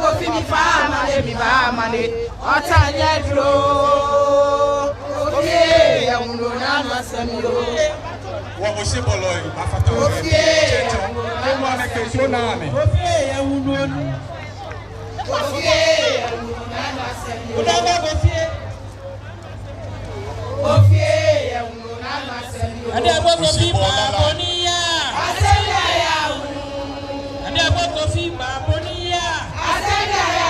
go fi mi fa mane otanya dro okay ya muno na masamio wa osebolo afata okay e mo na ke so na me okay ya muno okay ya muno na masamio udanga go fie okay ya muno na masamio ade abo go fi baboniya asenya ya ade abo go fi baboniya asenya ya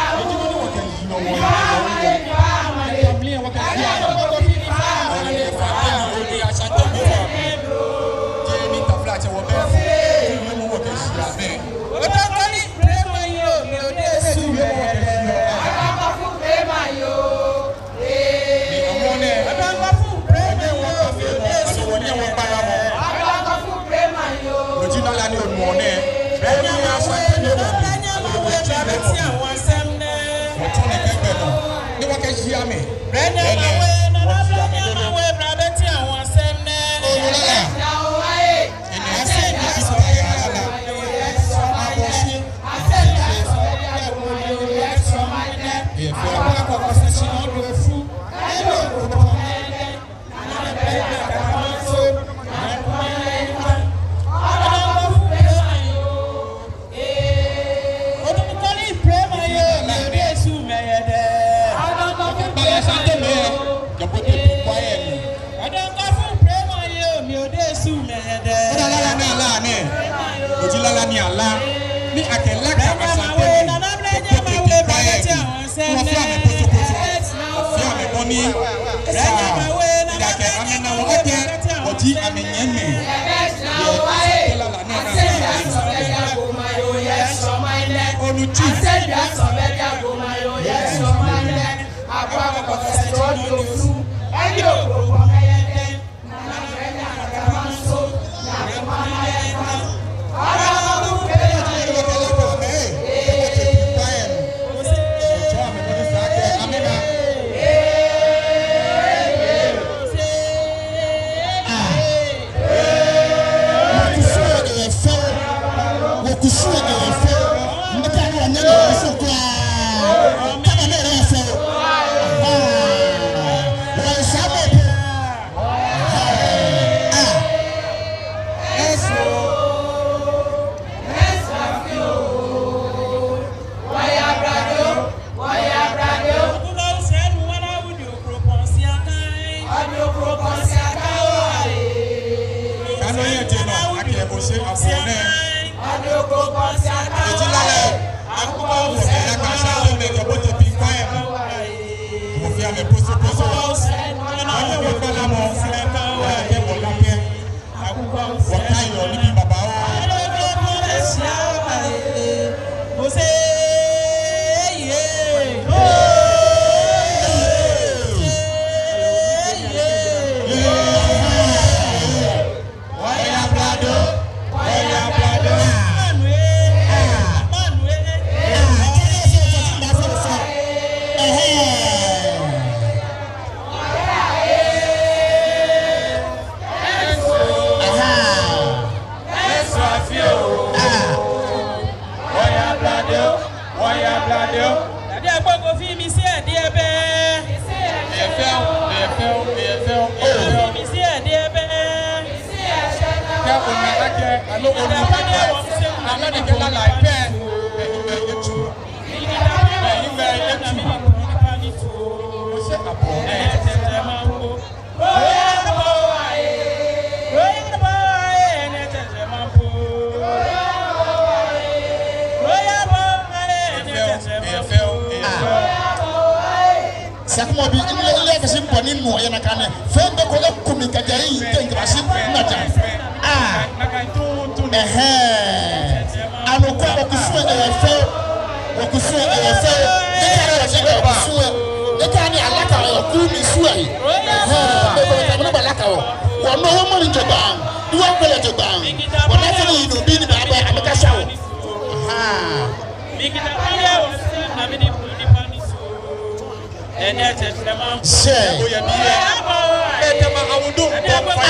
Tema Awudun Awudun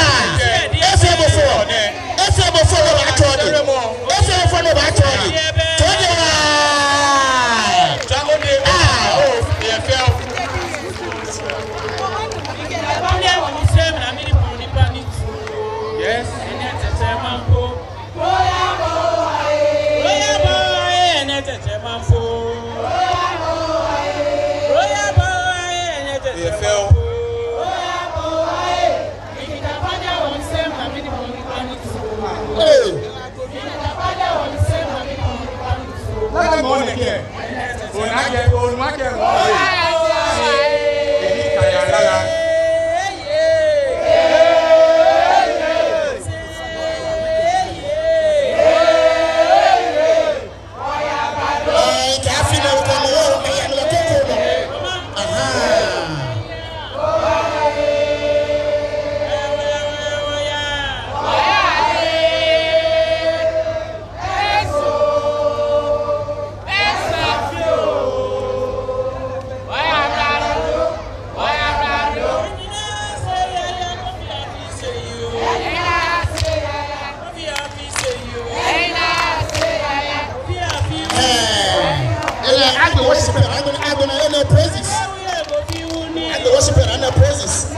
worship and the praises.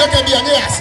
Look at the yes.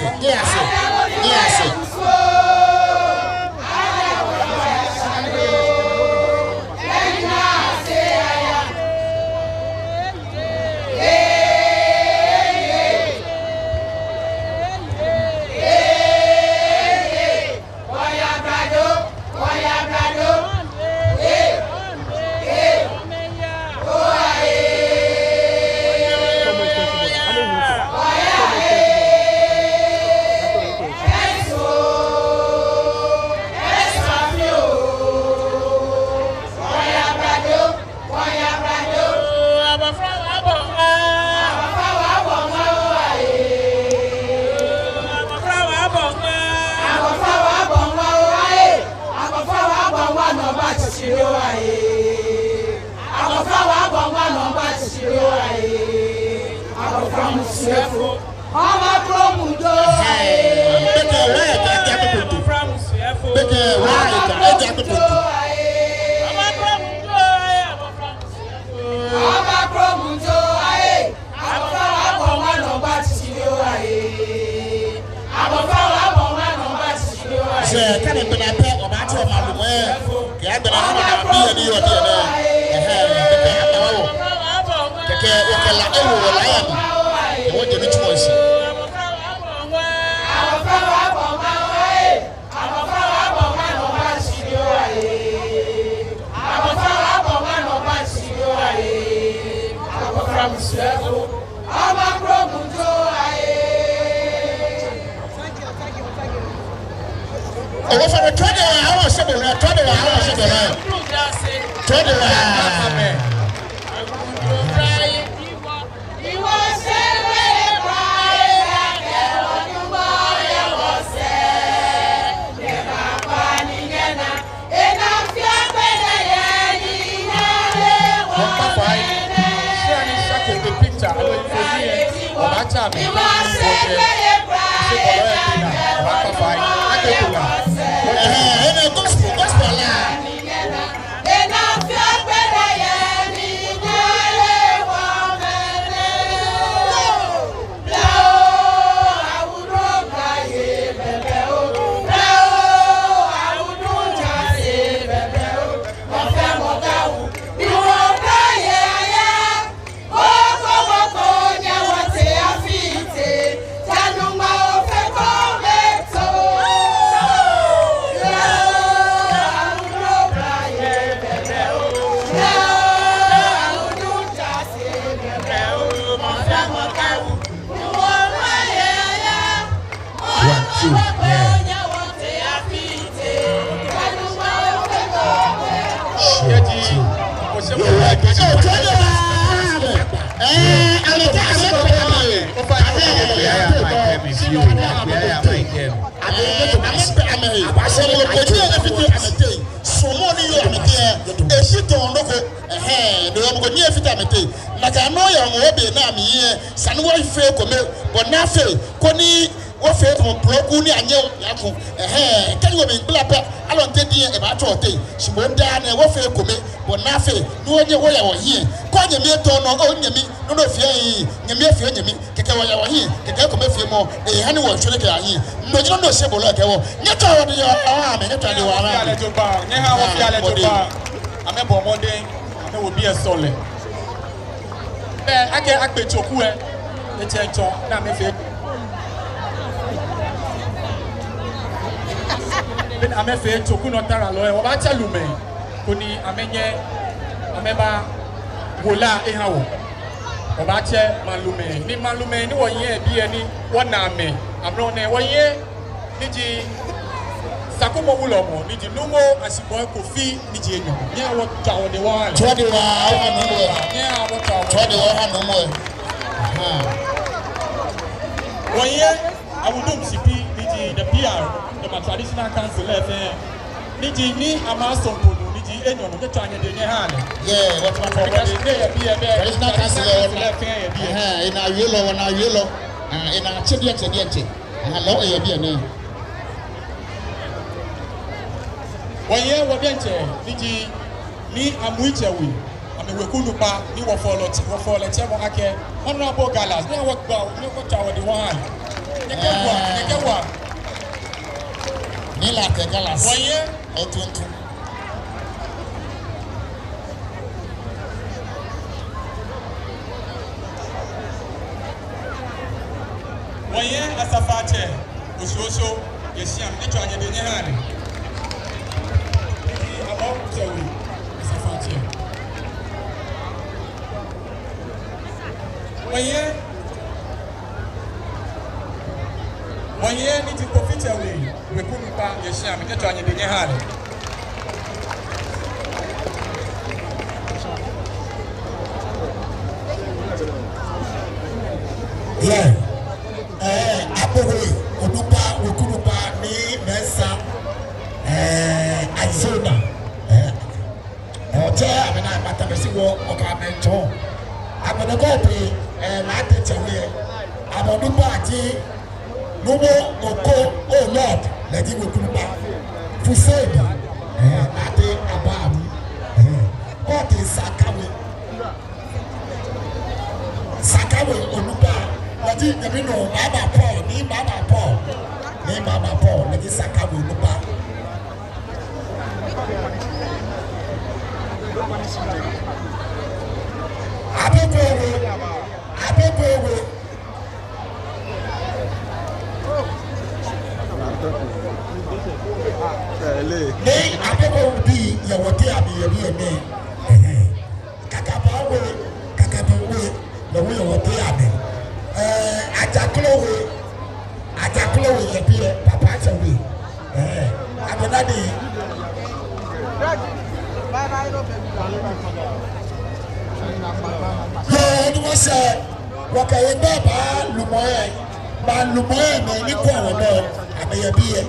Amefe toku no tara lo e wo ba cha lume koni amenye ameba wola e hawo wo ba che malume ni wo ye bi ani wona me amro ne wo ye ni ji sakomo wulo mo ni ji numo asibo kofi ni ji enyo ye wo twa wo de wa twa de wa no mo ye wo twa de wa no mo wo ye Awudun sipi ni ji the PR the traditional council left niji ni amaso ponu niji enyo no keto anye de nye ha yeah what my for traditional council left ina yelo na yelo ina chedi nche lo e bi ene woye wo bi nche niji ni amuichewi amewekunu pa ni wo follow che mo ake honorable galas ni wo gba ni ko tawo di one Nekewa ni la te galas woye etuntu woye asafache ososo yesiam ni twa anye de nye ha ni abo tewi asafache woye ni ti profita we kunu pa yesiam ni twa anye de nye ha ni yeah abowe odupa okunupa ni mesa Arizona oje amena matamesi wo okamento abona gope na tetewe abodupa ati nubo oko oh lord ledi okunupa fusedi ate abamu kote sakawe onupa ledi yamino Mama Paul ledi sakawe onupa Abebewe Nei abebewe bi yewote abiyebi ene kakabawe le wo yewote abe ajaklowe yebi papa chewe abonadi ni wọ́n ṣe wọ́kẹ̀yẹ bẹ́ẹ̀ bá lùmọ́ ẹ̀ ní nípò àwọn náà àmẹ́yẹbí yẹ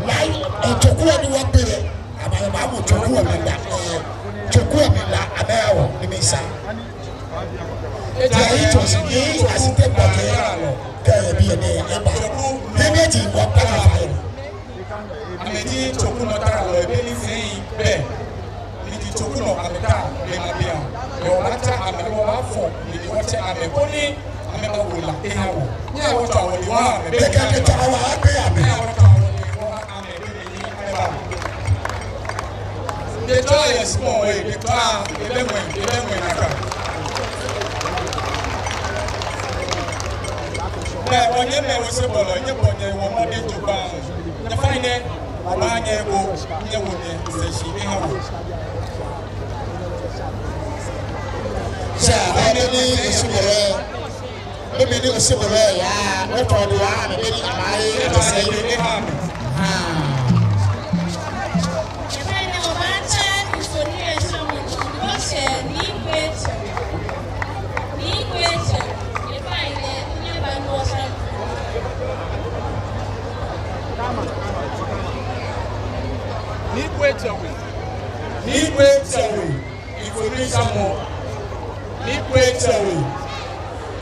láì ọ̀tọ̀kúwọ̀ ni wọ́n gbé yẹ àmẹ́yẹbá mú ọ̀tọ̀kúwọ̀ mi la àmẹ́yàwọ̀ ní mi sá. Èyí tó sì ní àsìtẹ́ pọ̀ kẹ́yẹbí yẹ ní ẹ̀ bá ní méjì wọ́n bá wà fáyẹ̀. Àmẹ́jì tòkú náà dára lọ ẹgbẹ́ ní sẹ́yìn bẹ́ẹ̀ ní tòkú náà àmẹ́ká lẹ́nà bíyà wata amebo wafo ni wote amekoni ameba wula ehawo ni wote awoli wa amebe ka ke tawa abe abe wote awoli wa amebe ni eba the joy is small way the car eleven naka na onye me wo se bolo nye bonye wo mo de juba na fine oba anya ego nye wo ne se shi ehawo Ni osibore ya oto de wa me ni amaye to say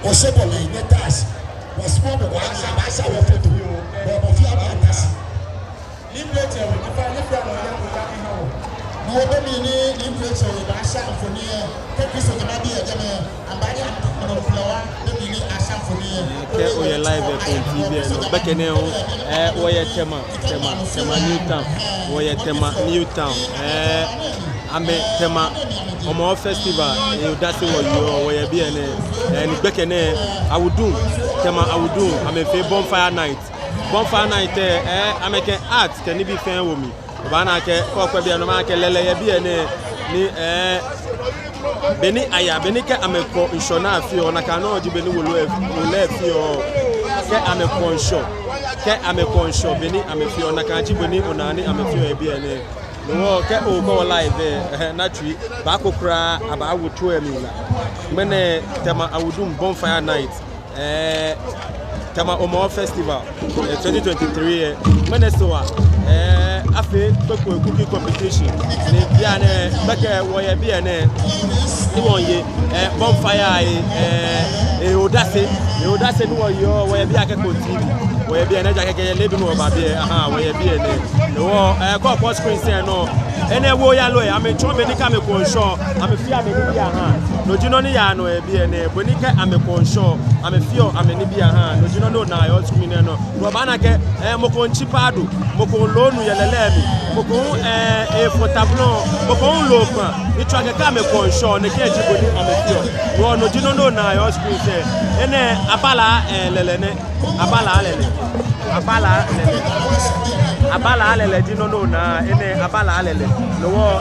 Osebole ni tax was small but one ya ba sha wo foto bo fi aba tax ni plate we ni fa ni fa no ya ko ya ha wo no be ni plate we ba sha afoni e ke Kristo ke ba bi e je me ambari no flower de ni asha afoni e ke o ye live e ko TV no be ke ne o wo ye tema Newtown wo ye tema Newtown ame tema Homowo festival e dasi wo ye bi ene ni gbekene Awudun tema Awudun ame fe bonfire night ameke art ke ni bi fen wo mi ba na ke ko bi eno ma ke lele ye bi ene ni beni ke ameko inshona afi ona ka no ji beni wolo afi o ke ameko insho beni amefi ona ka ji beni onani amefi e bi ene no ke o go live na twi ba kokura aba awoto emi la mene tema Awudun bonfire night Tema Homowo Festival 2023 Minnesota afe cookie competition ne bia ne beke wo ye bia ne wonye bonfire odase no wo ye bia ke continue wo ye bia na jake ke lebi no ba bia wo ye bia ne wo go screen say no ene wo ya lo ya me chombe ni ka me konsho ame fia me ni bia no jino ni ya no e bia ne bonike ame konsho ame fio ame ni bia no jino no na yo screen no wo ba na ke mo konchi padu mo kon lonu yelelemi mo kon fotablon mo kon lo pan ni twa ke ka me konsho ne ke jibo ni ame fio wo no jino no na yo screen say ene abala lelene abala alele jino no na ene abala alele no wo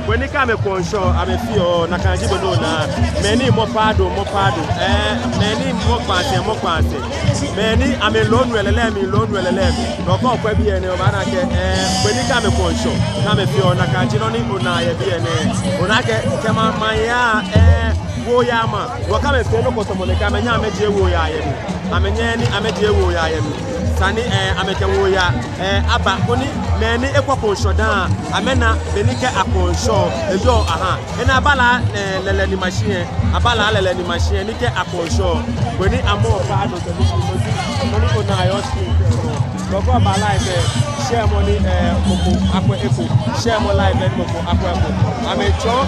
when it come konsho ame fio na kan jibo no na many mo pado many mo kwanse many ame lonu elele mi no ko kwa bi ene o ba na ke when it come konsho na me fio na kan jino ni ona ye bi ene ona ke kema manya wo ya ma wo ka me fio no ko tomo le ka menya ameje wo ya ye mi amenye ni ameje wo ya ye mi sani ameke wo ya aba koni meni ekwapo da amena benike akonsho ejo ena abala lele ni machine nike akonsho koni amo pa do to ni ko na yo skin boko abala ebe share money koko akwa eko share mo live koko akwa eko amecho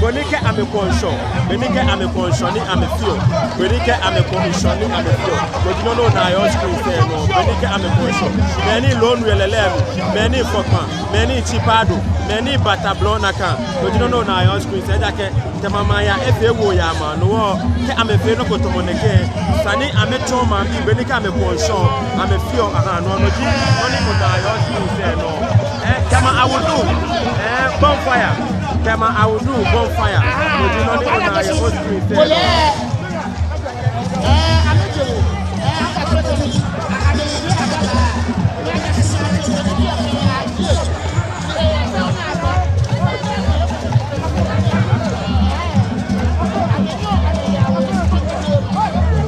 bonike amekonsho benike amekonsho ni amefio benike amekonsho ni amefio godino no na yo screen say no benike amekonsho many lonu yelelem many fokman many chipado many batablon naka godino no na yo screen say jake tema maya efe wo ya ma no wo ke amefe no kotomo neke sani amecho ma bi benike amekonsho amefio no no ji oni ko na yo screen say no tema Awudun bonfire Tema Awudun bonfire. You know the owner you must be there.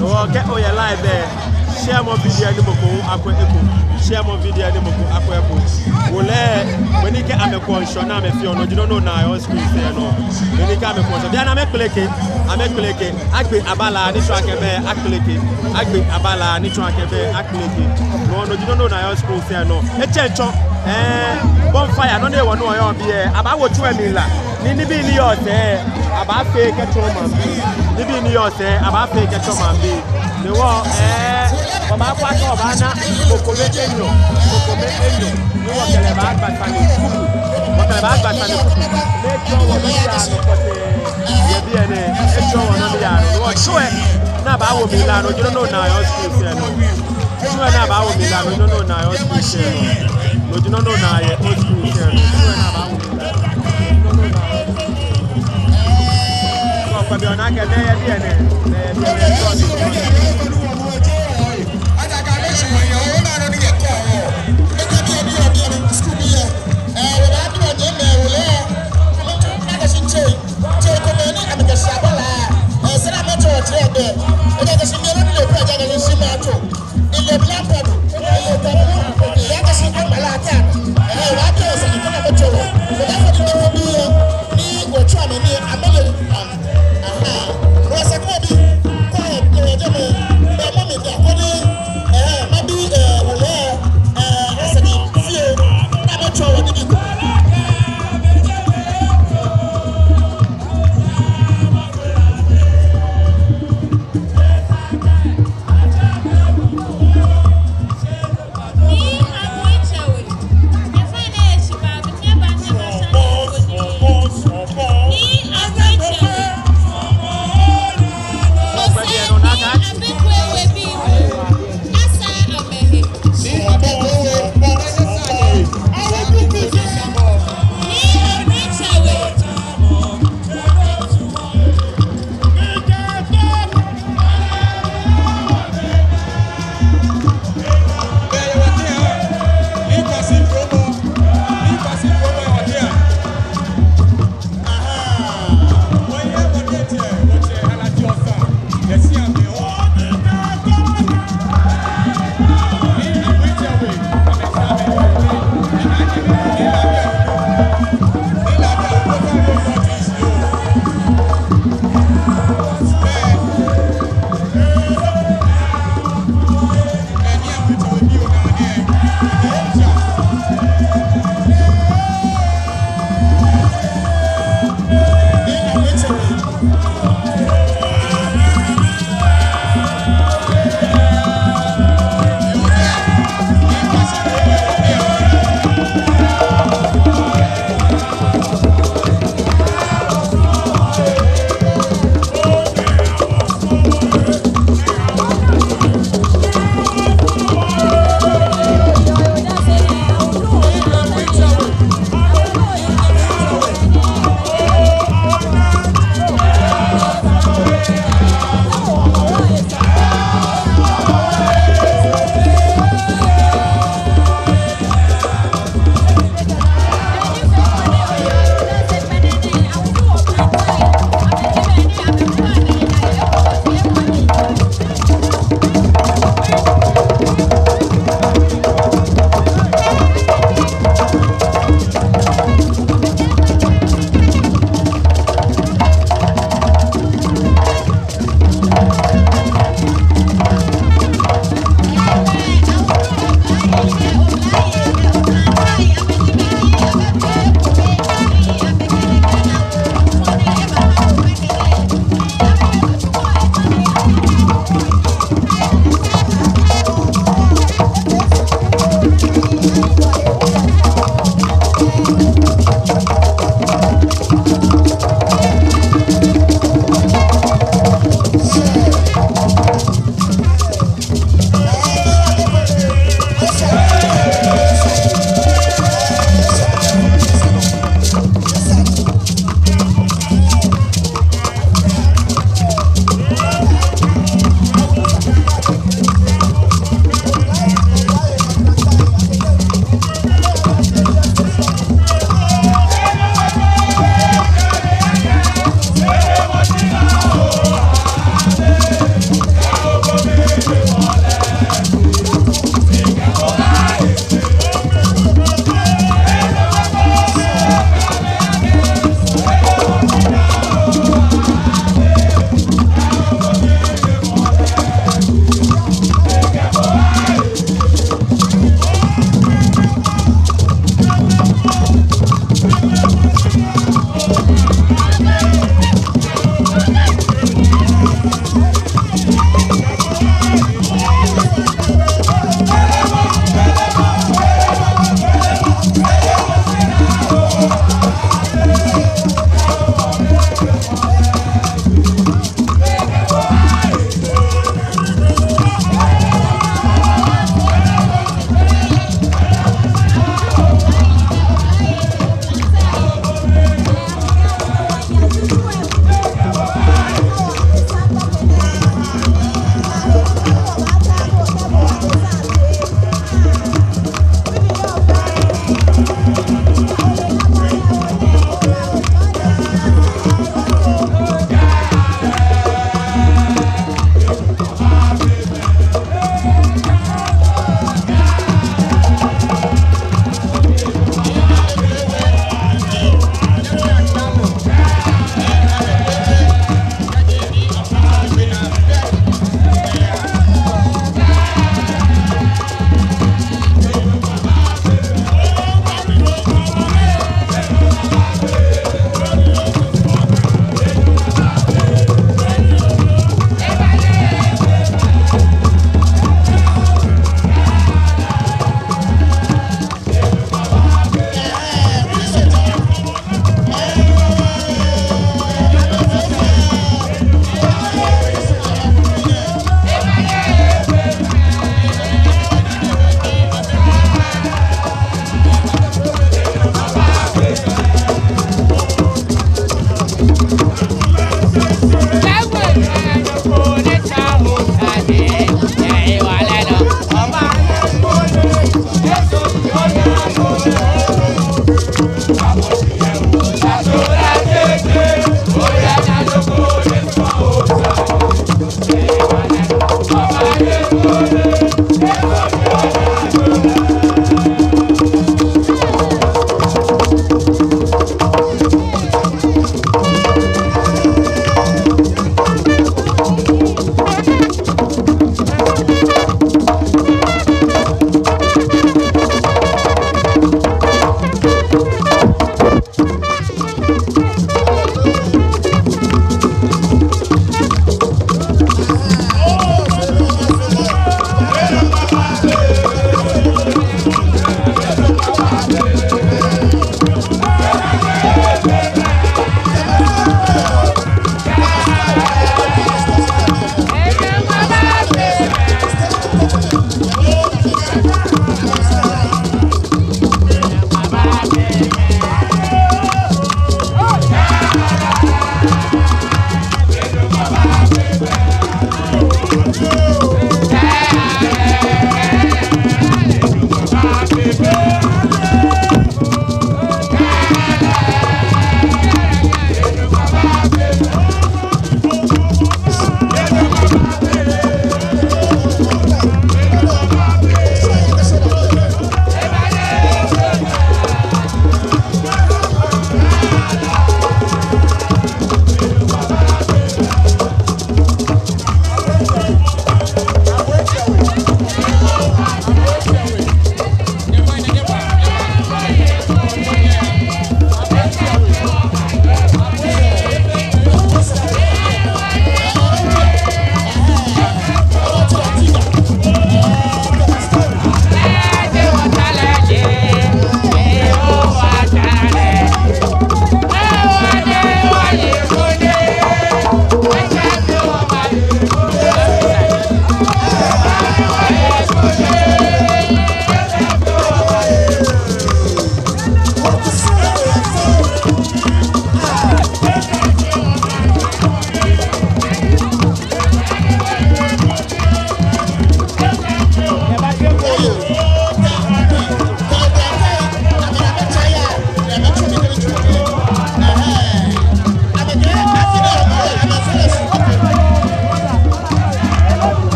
No, get all your live there. Share more video ni moko akwa eko. Share more video ni moko akwa eko. Wole when you get amekonsho na amefio no you don't know na your screen say no. When you get amekonsho bia na amekleke agbe abala ni twa kebe akleke agbe abala ni twa kebe akleke. No you don't know na your screen say no. Echencho bonfire no dey won no yo bia aba wo chu emi la. Ni bi ni yo se aba fake trauma bi. Ni bi ni yo se aba fake trauma bi. Ni wo ọba kwata ọba na kokome enyo ni wakele ba agbatani n'ejo wo no ya no kote ye bi ene ejo wo no ya no chue na ba wo mi la no jino no na yo space no chue na ba wo mi la no jino no na yo space no jino no na ye o space no chue na ba wo mi la ko kwa bi ona ke na ye bi ene I'm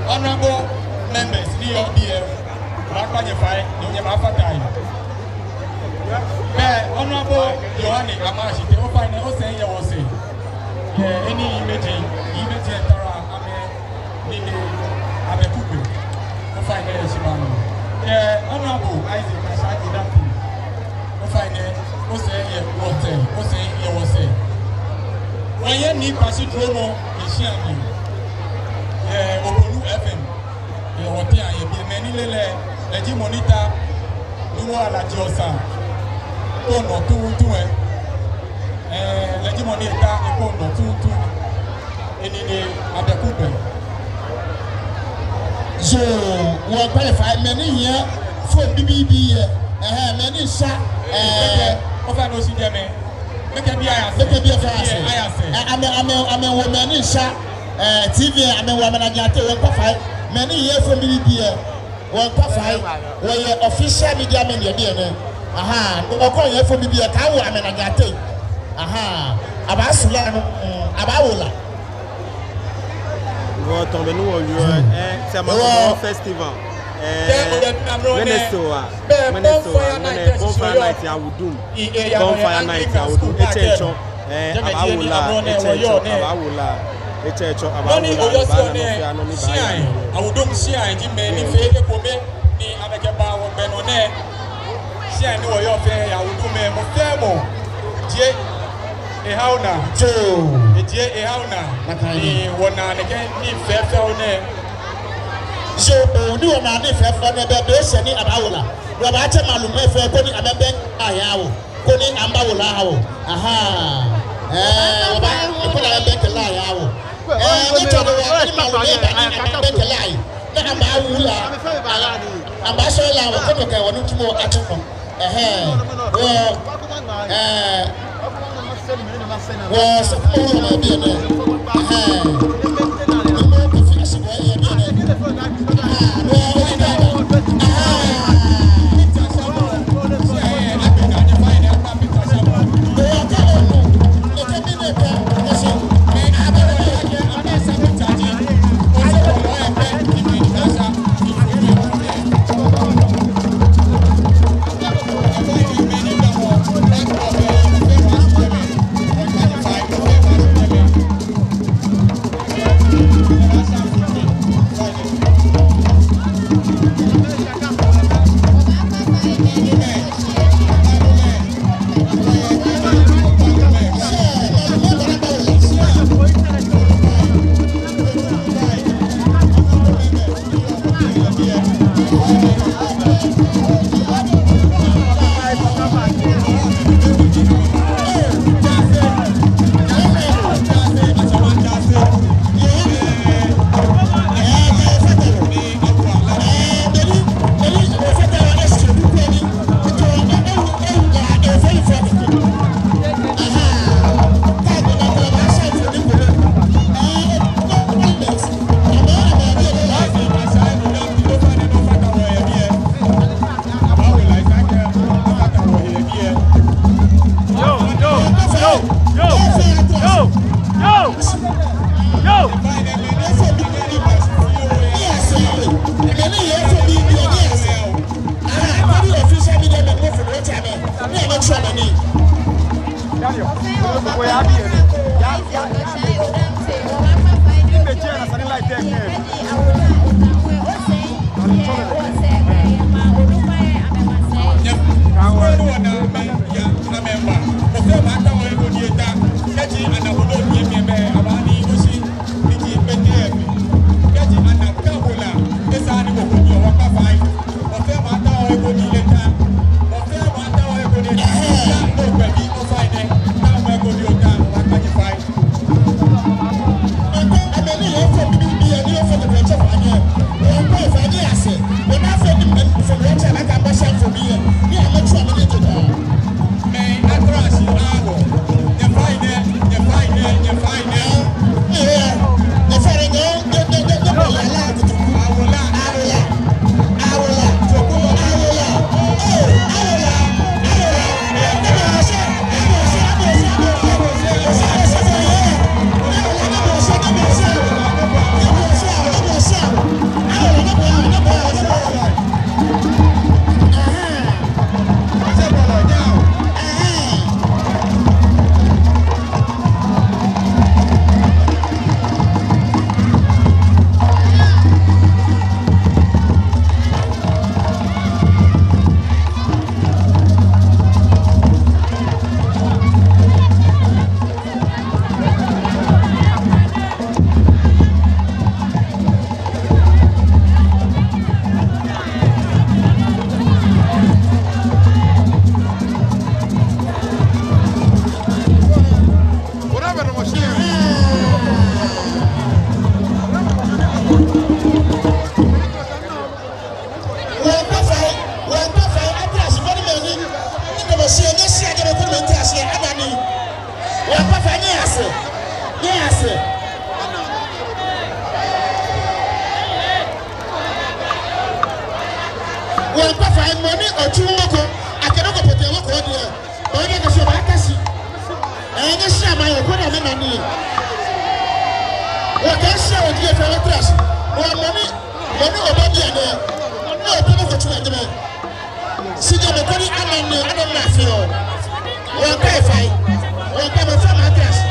Honorable members, Honorable Yohani Amashi, they will find a saying you will say, any imaging, Tara, Ame Kuku, will find a Shimano. Honorable Isaac Ashaki, that thing, will find a water, will say you will say. When you need Pasudromo, is sharing. Obolu FM, hotel, many lele, Eji Monita, Nuwa la Diosa, Kono 2 Eji Monita, Kono 2 Enini Abekube. So, we qualify many here for BBB, many shot, over no CDM, make a I'm a woman in shot. TV and woman at Yate, many years from BBB, one qualified, where official media in your DNA. Aha, no call you for BBB, a cow, I mean, I got it. Aha, about Sulan, about What on the new Tema festival. Minnesota, bonfire night, Awudun, bonfire night, Awudun, Awudun Sia, Jimmy, Fede Pome, ni Amekeba, Benone, Sia, no, your fair, Awudun, Motemo, J. Ehauna, Joe, J. Ehauna, ni Wana, again, ni fair. So, do a man if I found a baby, any Abaula. Rabata Malume for Koni Ababen, Ayao, Koni Ambaula. Aha. Put a bank a lie. What are the lie? Ambaula, Ambassador, Kotoka, one to more action. ase wọ́n kọ́ fà mọ́ ní ọ̀tún wọ́kọ̀ akẹ́dọ́kọ̀ pẹ̀tẹ́ wọ́kọ̀ ọ̀dẹ̀ ọ̀dẹ̀ kẹsì ọ̀bà kẹsì ẹ̀yẹ́ ṣí àmàyẹ̀ kó dà mẹ́nà ní wọ́n kẹ́ ṣí àwọn òdìyẹ fẹ́ wọ́n tẹ̀sí wọ́n mọ́ ní ọ̀bá bí ẹ̀dẹ̀ ní ọ̀bá ní kò tún ẹ̀dẹ̀ mẹ́ síjọ́ mi kọ́ ní anamí àfihàn wọ́n kọ́ ẹ̀fà yìí wọ́n kọ́ ẹ̀fà máa tẹ̀sí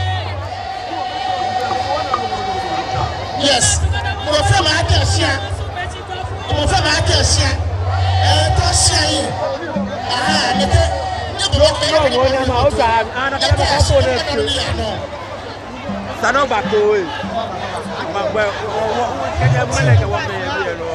yes wọ́n fẹ́ máa tẹ̀sí à wọ́n fẹ́ máa tẹ̀sí à tó ṣe yìí nìkẹ́ níbo wọ́n kọ́ ẹ̀rọ wọ́n ní ma ó gbà á kálá bá kó ní ẹ̀kú sanó gbà kó o yìí ma gbẹ wọ́n kẹ́kẹ́ mọ́lẹ̀ kẹ́ wọ́n bẹ̀ yẹn bí yẹn lọ.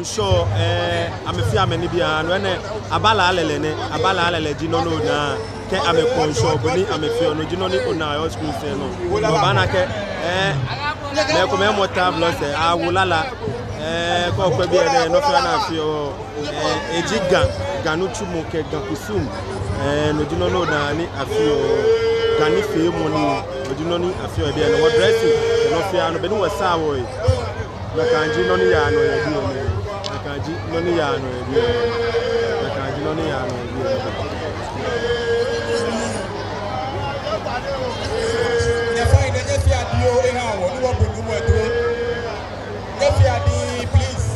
Sure, I'm a fear many beyond when Abala Alele Gino na ke I'm a consure, but I'm a fear no Gino on our school. Banake, Memo tablos, Awulala, Coquebi, no Fio, Ejiga, Ganuchu Moke, Gakusum, and Gino na a few Ganifi money, Gino a few idea, no dressing, no fear, no Benu Savoy, Nakanji no Yano. Kanji noni ya no ebi na kanji noni ya no ebi ya find the yes ya dio e ha wo ni wo bu mu eto yes ya di please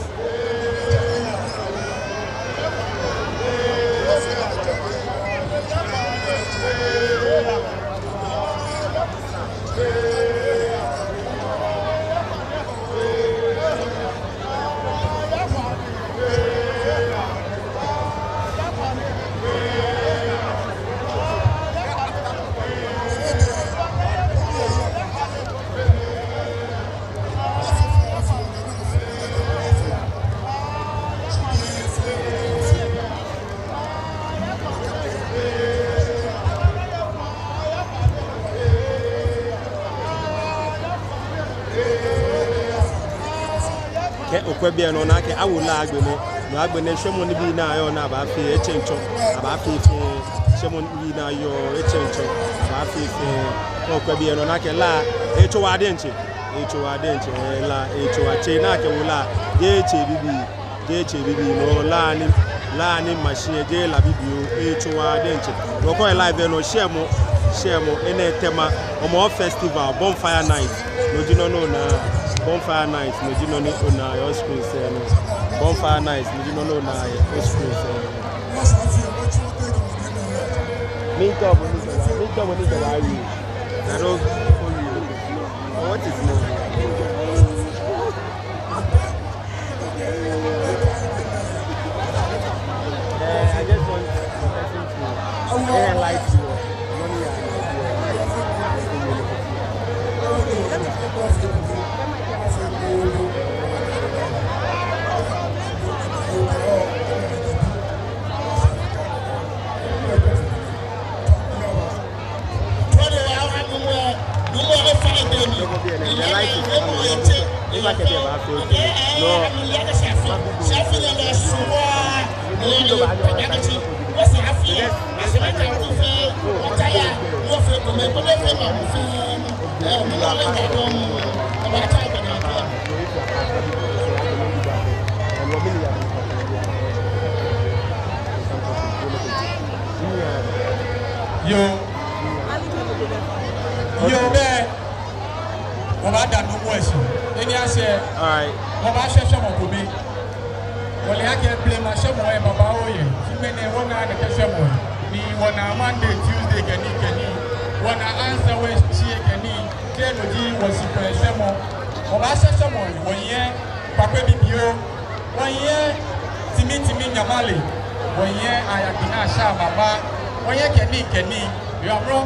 ke okwabia no na ke awula agbene no agbene hwemo ni bi na ayo na ba fe echencho aba fe fe hwemo ni na ayo echencho ba fe fe okwabia no na ke la echo wa de nche la echo wa che na ke wula je che bibi no la ni machine je la bibio echo wa de nche no ko live no shemo ene tema Homowo festival bonfire night no dino no na bonfire night no dino ni ona your screen say no bonfire night no dino no na your screen say me to boni to wa wi I don't what is no I just want to like you. Yo, man. Oba da no mwesi. Eni ase. Alright. Oba sheshe mo kobi. Wole ake play ma shemo e baba oye. Fimene wona na keshe mo. Ni wona Monday, Tuesday keni. Wona answer we chie keni. Keno ji wosi pe shemo. Oba sheshe mo wonye pape bibio. Wonye timi nyamale. Wonye ayakina sha baba. Wonye keni. Yo bro.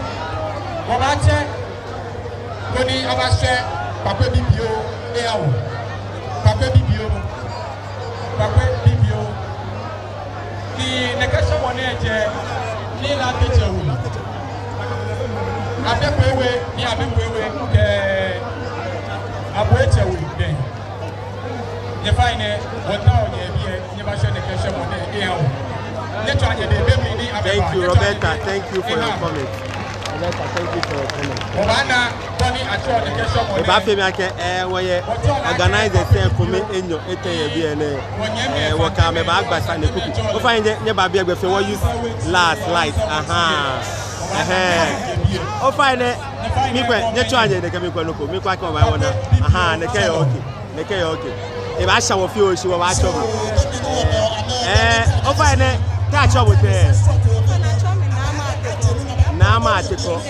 Oba che Koni abashe pape bibio eawo pape bibio ni nekasha wone eje ni la teacher wu abekwewe ke aboeche wu den ye fine wona onye bie nye ba she nekasha wone eawo neto anye de be mi ni abeba. Thank you Roberta, thank you for your comment. Thank you for your comment. Eba fe mi ake woye organizer say come enyo etenye bi ene wo ka me ba agbasa ne kuku o fa nye ba bi egbe fe wo use last light o fa ne mi kwe nye cho anye ne ke mi kwe no ko mi kwa ke o ba wona ne ke yo okay e ba sha wo fi o shi wo ba cho o fa ne ta cho bo te na ma atiko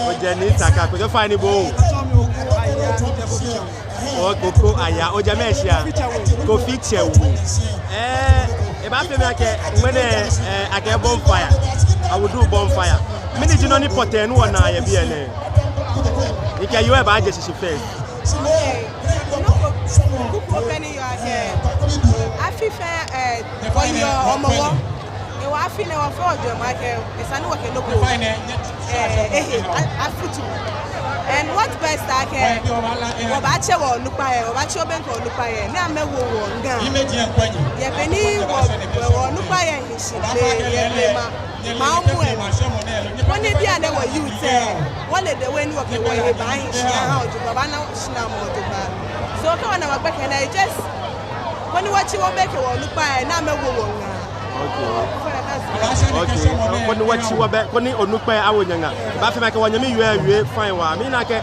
Ojeni saka ko fa ni bo o koko aya o jame hia ko feature wu e ba fe me ake ngene ake bonfire Awudun bonfire mini jino ni poten wo na ya bi ene ike yo e ba je shishi first kuko beni yo ake afifa for your Homowo e wa fi ne wa for ojo ma ke isani wo ke loko afutu and what best ake oba che wo lupa e oba che obenko lupa e na mewo wo nga ye beni wo lupa e hishile ye ma mu e woni bia na wo youth wole de we ni wo ke wo ye ba hishia ha ojo baba na shina mo ojo ba so ka na magbeke na just woni wo chi wo beke wo lupa e na mewo wo nga okay koni wachi wabe koni onukpe awonyanga ba fe make wanyame yue fine wa mi na ke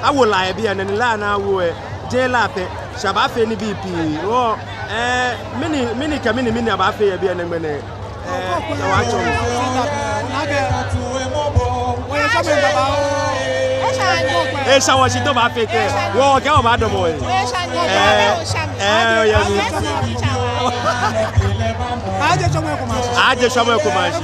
awola e bia na la na awo e je la pe shaba fe ni bp o mini aba fe e bia na ngene na wa cho shawo shi to ba fe ke wo ke o ba do mo Aje shomo kumashi.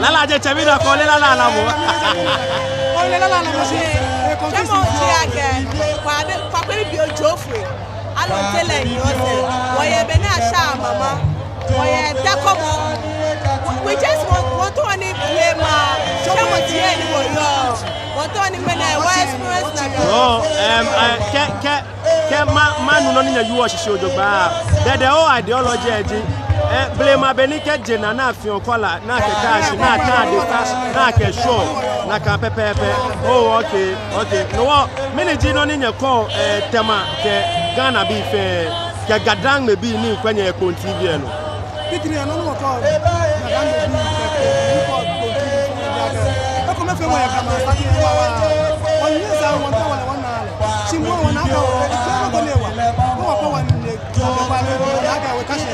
Lala aje chemida ko le lala la mo. O le lala la mo si. Chemo ti ake. Kwa pe bi ojofre. Alo tele ni ose. Wo ye be na sha mama. Wo ye dakomo. We just want to play ma no manu no nya you ohihie ojogba the whole ideology eji blame abenike jena na afion kola na ke cash na ta de cash na ke show na ka pepepe oh okay no miniji no nya ko tema ke Ghana bi fe ke gadang me bi ni kwanya ko TV no Pitri no no ko Ghana bi ko TV ko me fe mo ya kama sati wa wa ni za won ta wala wana si mo wana ka ko lewa ko wa ni ko ba le ya ga we kashi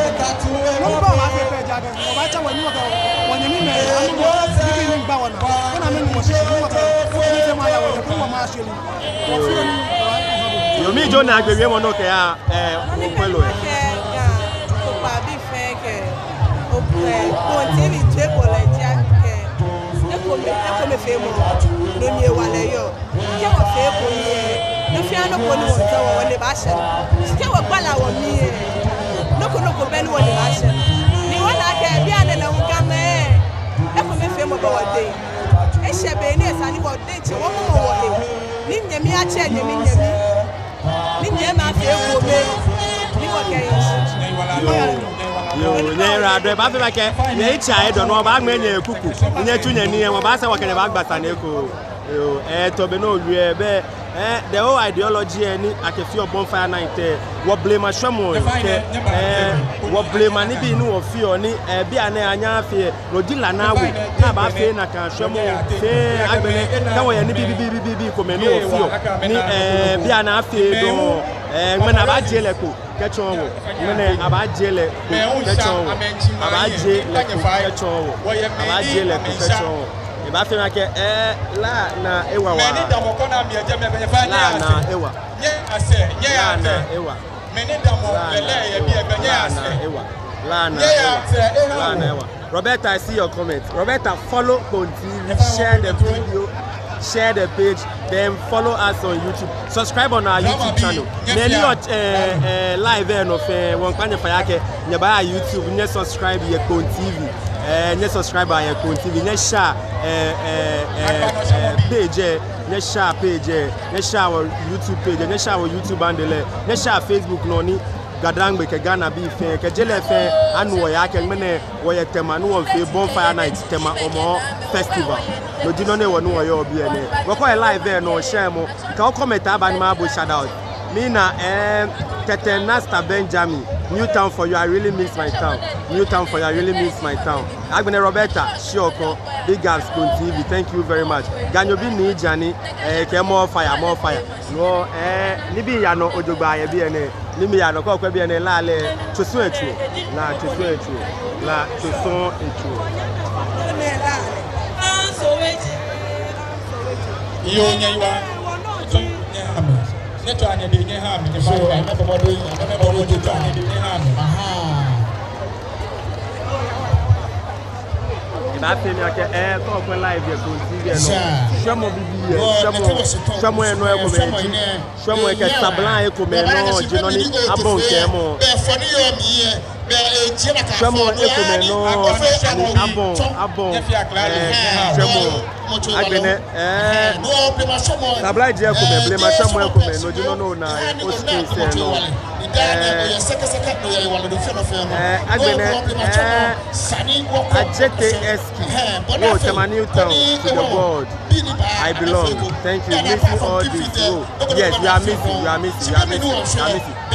no ba wa fe pe ja ga ko ba cha wa ni ko wa ni me anu mo ni ni ba wana na me mo si ni ko ni fe ma ya wa ko ma shi ni yo mi jo na agbewe mo no ke ya mo pelo ko ba bi fe ke o ko TV je ko le ja ke e ko me fe mo no ni wa le yo ke wo fe ko ni no fi ano ko ni wo ta wo le ba she ke wo gba la wo mi no ko be ni wo le ba she ni wo na ke bi ane na nka me e ko me fe mo ba wo de e she be ni esa ni wo de chi wo mo wo he ni nyemi a che nyemi ni nyema fe ko me ni wo ke yo nyera do ba fe ba ke ye cha e do no ba gbe nya ekuku nya tu nya ni e wo ba se wo ke ba gbasa na eko yo to be no wie be the whole ideology any akefi bonfire night wo blame ashamo ke wo blame ani bi ni wo fi oni bi ana anya fi rodila na wo na ba fi na kan ashamo fe agbele ka wo ye ni bi ko me no wo fi ni bi ana fi do me na ba jele ko kechon wo me na ba jele ko kechon wo aba jele ko kechon wo aba jele ko kechon wo ba fe ma ke la na ewa wa meni da mo kona mi eje me be fa la na ewa nye ase nye ya na ewa meni da mo lele ye bi e be nye ase ewa la na ewa ewa Roberta, I see your comment. Roberta, follow on TV, share the video, share the page, then follow us on YouTube. Subscribe on our YouTube channel. Many live of one kind of fire nearby YouTube. You subscribe your on TV. You subscribe by your on TV. You share page. You share page. You share our YouTube page. You share our YouTube handle. You share Facebook noni. Gadangbe ke Ghana bi fe ke jele fe anu wo ya ke mene wo ye Tema no wo fe bonfire night Tema Homowo festival no di no ne wo no wo ye obi ene wo ko live there no share mo ka o comment aba ni ma bo shout out me na Tete Nasta Benjamin Newtown for you I really miss my town Newtown for you I really miss my town Agbene Roberta Shioko Big Ups on TV thank you very much ganyo bi ni jani ke more fire no ni bi ya no ojogba ye bi ene ni mi ya no ko bi ene la le tusun etu la tusun etu iyo nyewa neto anya de nye ha mi ne ba na ko bodo yin na ko bodo to anya de nye ha mi ba pe mi ake ko ko live ye ko TV no shamo bibi shamo eno e ko me shamo e ke sablan e ko me no jino ni abon ke mo shamo e ko me no abon shamo agbene sablan je ko me blema shamo e ko me no jino no na o skin se no agbene ajete eski wo Tema Newtown to the world I belong thank you missing all this yes we are missing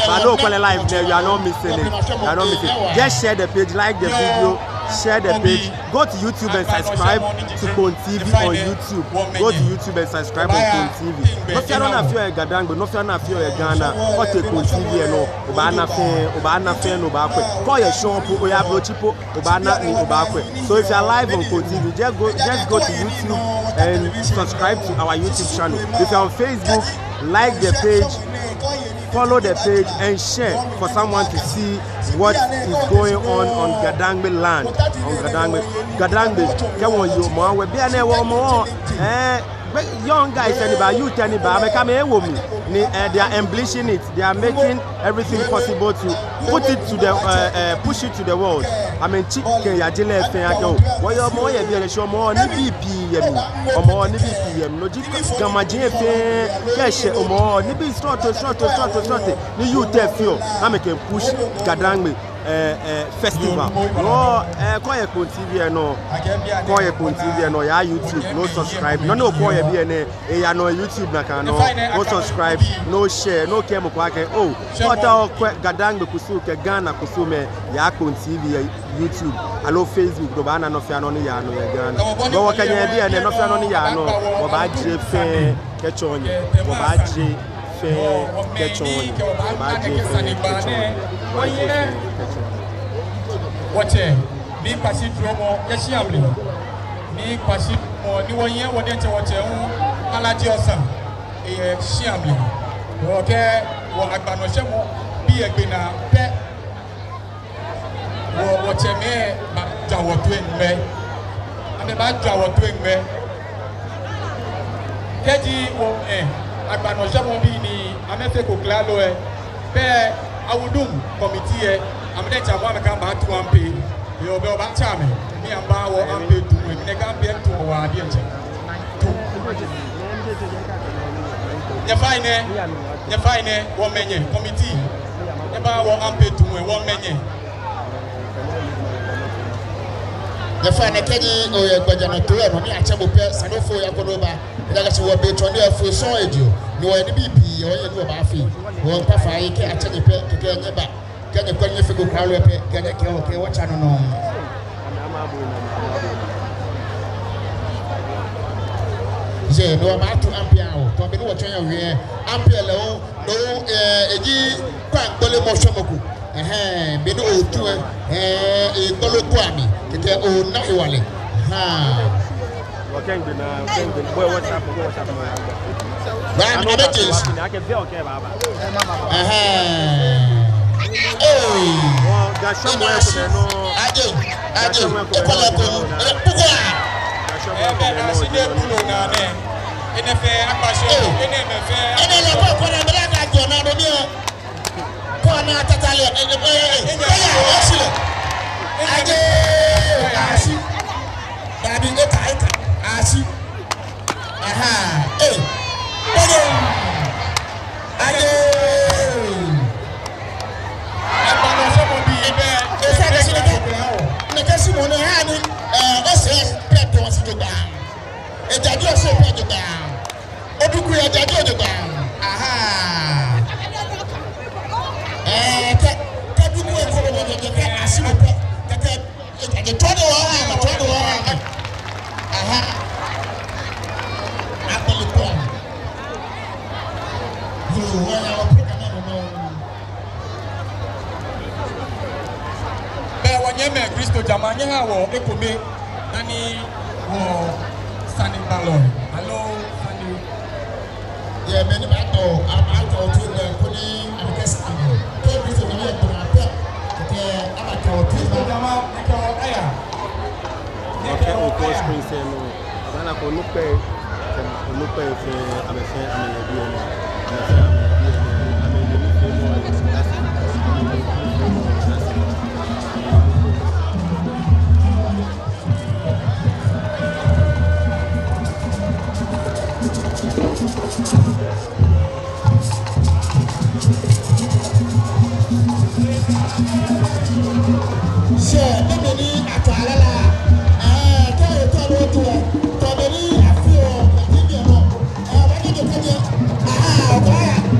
but no call live there you are not missing it just share the page like the video share the page go to YouTube and subscribe to Kon TV on YouTube go to YouTube and subscribe on Kon TV no fear no na fear Gadang but no fear na fear Ghana what take Kon TV no oba na fe no ba kwe call your shop o ya bro chipo oba na ni oba kwe so if you are live on Kon TV just go to YouTube and subscribe to our YouTube channel if you are on Facebook like the page follow the page and share for someone to see what is going on Gadangbe land on Gadangbe ke won yo mo we bia na e wo mo young guys anybody youth anybody me come e wo mi they are embellishing it. They are making everything possible to put it to the push it to the world. I mean, chicken ya jele fe ako. Wo yo mo ye bi show mo ni BP yem. Omo ni BP yem. No ji gamaje fe keshe omo ni bi short. Ni you tell feel. Na make push Gadangme festival. No koye kon TV no. Koye kon TV no ya YouTube no subscribe. No koye bi ene ya no YouTube na kan no subscribe, no share, no care mo kwa ke oh photo Gadangme kusu ke Ghana kusu me ya kon TV YouTube alo Facebook do bana no fia no ni ya no ya Ghana. Go wo kanya bi ene no fia no ni ya no wo ba je fe ke chonye wo ba je fe ke chonye wo ba je fe ke chonye. Wache ni pasi dromo yeshi amle ni pasi mo ni wonye wode nche wache hu alaji osan shi amle wo ke wo agbano se mo bi egbe na pe wo wache me ma jawo to enme ame ba jawo to enme keji wo agbano se mo bi ni ame fe ko klalo pe Awudun committee I'm not going to come back to Ampe. You'll be about time. Me and Bow Ampe to him. They can't be to our audience. You find 1 million committee. The Bow Ampe to 1 million. The final Kenny or your Guajana to him. I tell you, Sanofo Yakonoba. That's what they turn there for so you. No BP or you know Bafi. One Papa, I can't tell you to get your back. Can you call me if you go crowd up? Can I kill okay? What I don't know. Yeah, no, I'm out to Ampia. Come in, what you're here. Ampia, no, a G. Quack, Dolly Moshomoku. Been old to a Dolo Kwami. Get old Nahuali. Ha. Okay, what's happening? I can feel okay, Baba. Cristo jamanya hawo ekome nani wo standing ballon. Hello, Sandy. Yeah, many battle. I'm out to the Kuni and guest. Every single year, I'm out to the Jama. Okay, of course, Prince. Nana konupe fe amefe ameyebie. Yeah.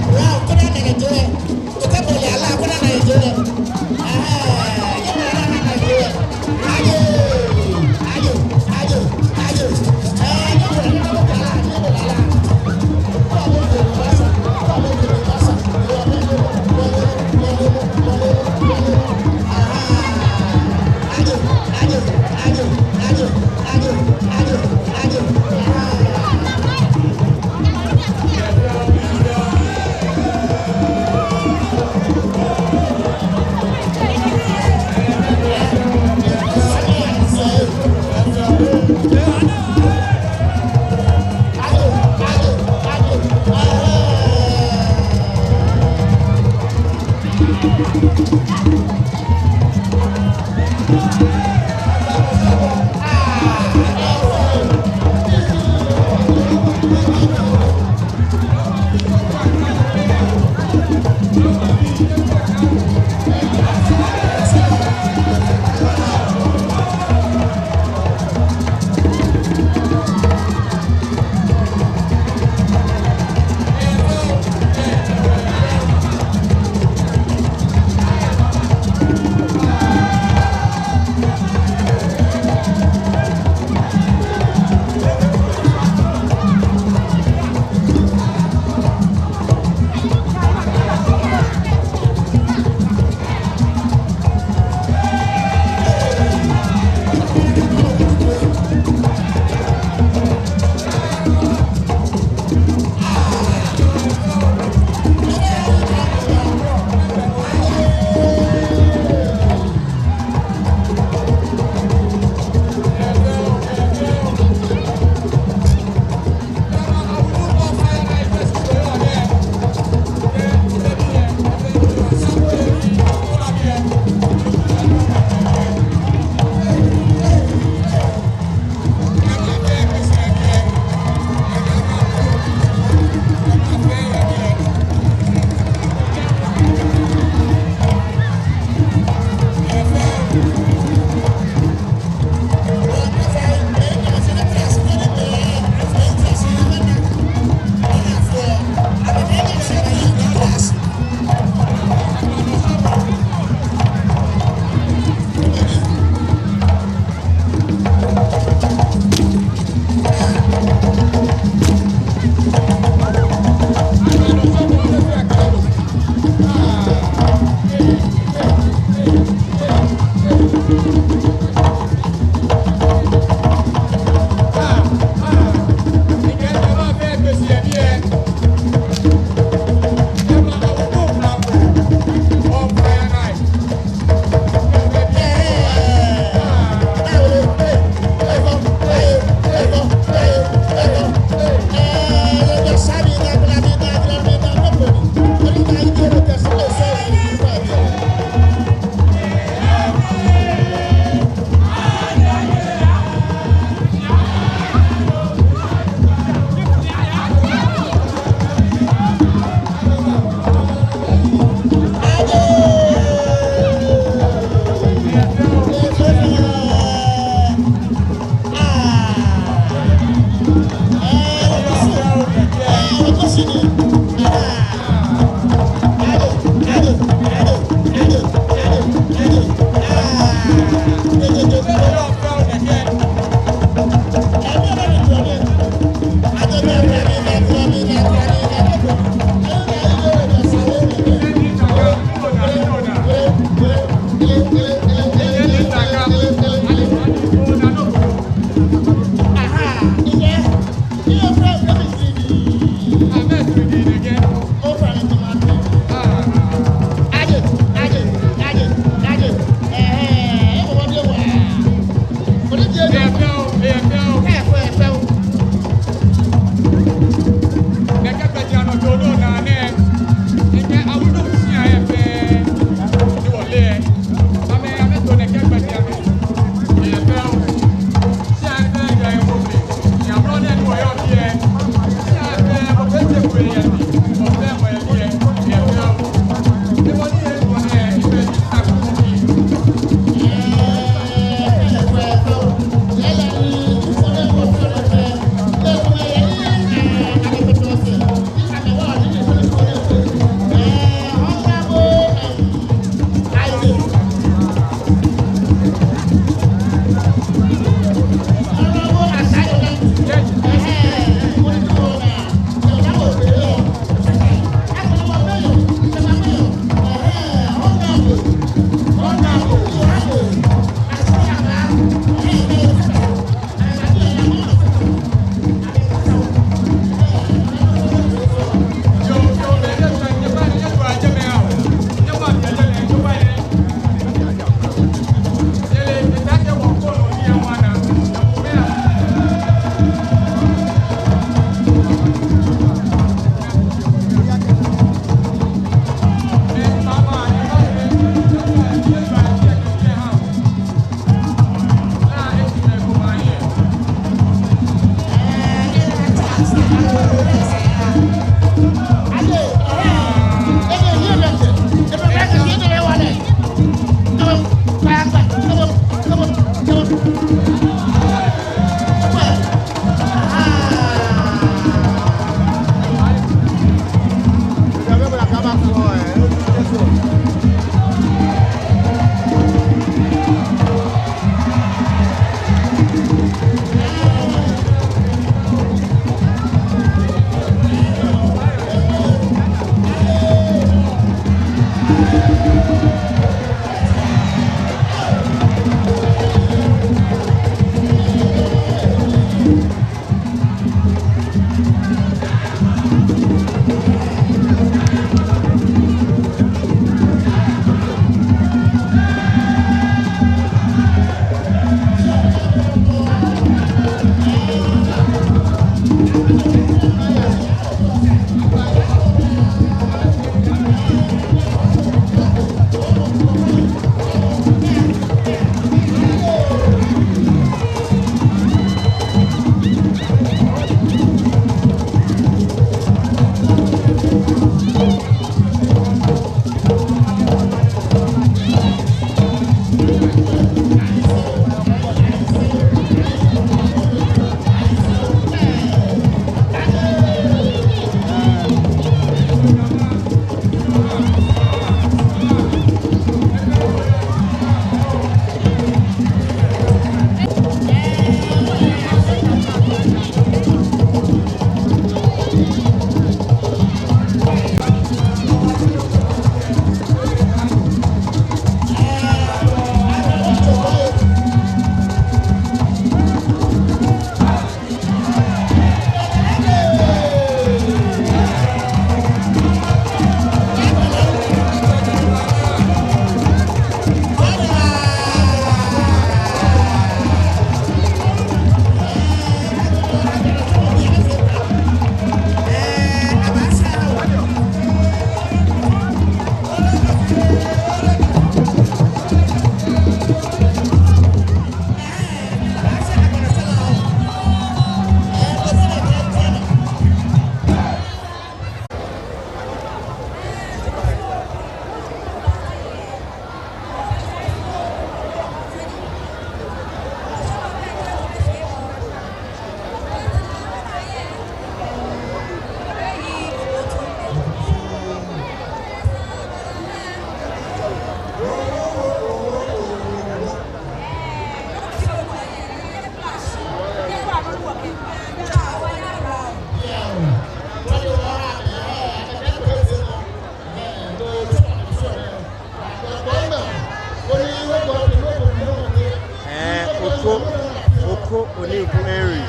Oko Oniku Henry,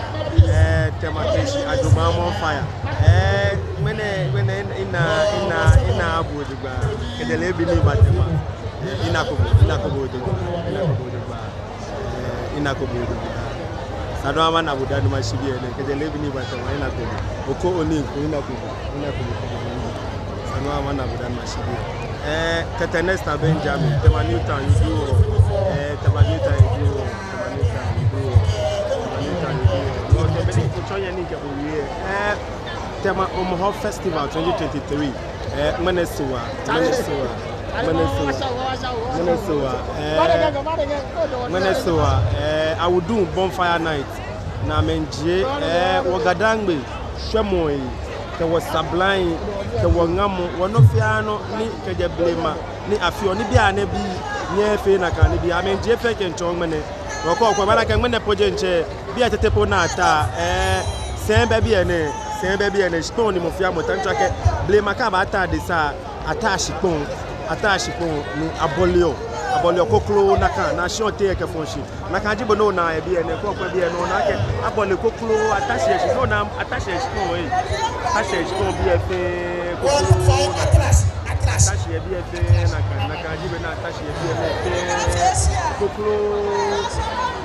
Tema Keshi, Adumamo Fire. When in Abuduba, and the lady Batema, Inakobo. Sadama na Awudun mashibi ene ke lebi ni batama ina ko oko oni ko ina ko Sadama na Awudun mashibi Katanesta Benjamin Tema Newton you do Tema Newton you do no to be ko chonya ni ke owie Tema Homowo Festival 2023 Menesuwa Awudun bonfire night na menje wogadangbe hwemoi ke wo sublime ke wo ngamo wono fiano ni ke je blema ni afio ni bia na bi nye fe na kan bi amenje fe ke nchon mene woko bana ke mene proje nche bia tetepo na ata sembe bia ene stone ni mo fia mo tantra ke blema ka ba ata de sa atashipon ni abolio koklo naka na shonte ke fonshi naka jibo no na e bi ene ko bi ene na ke abole koklo attache no na attache shipon bi e fe koklo attache bi e fe naka jibo na attache bi e fe koklo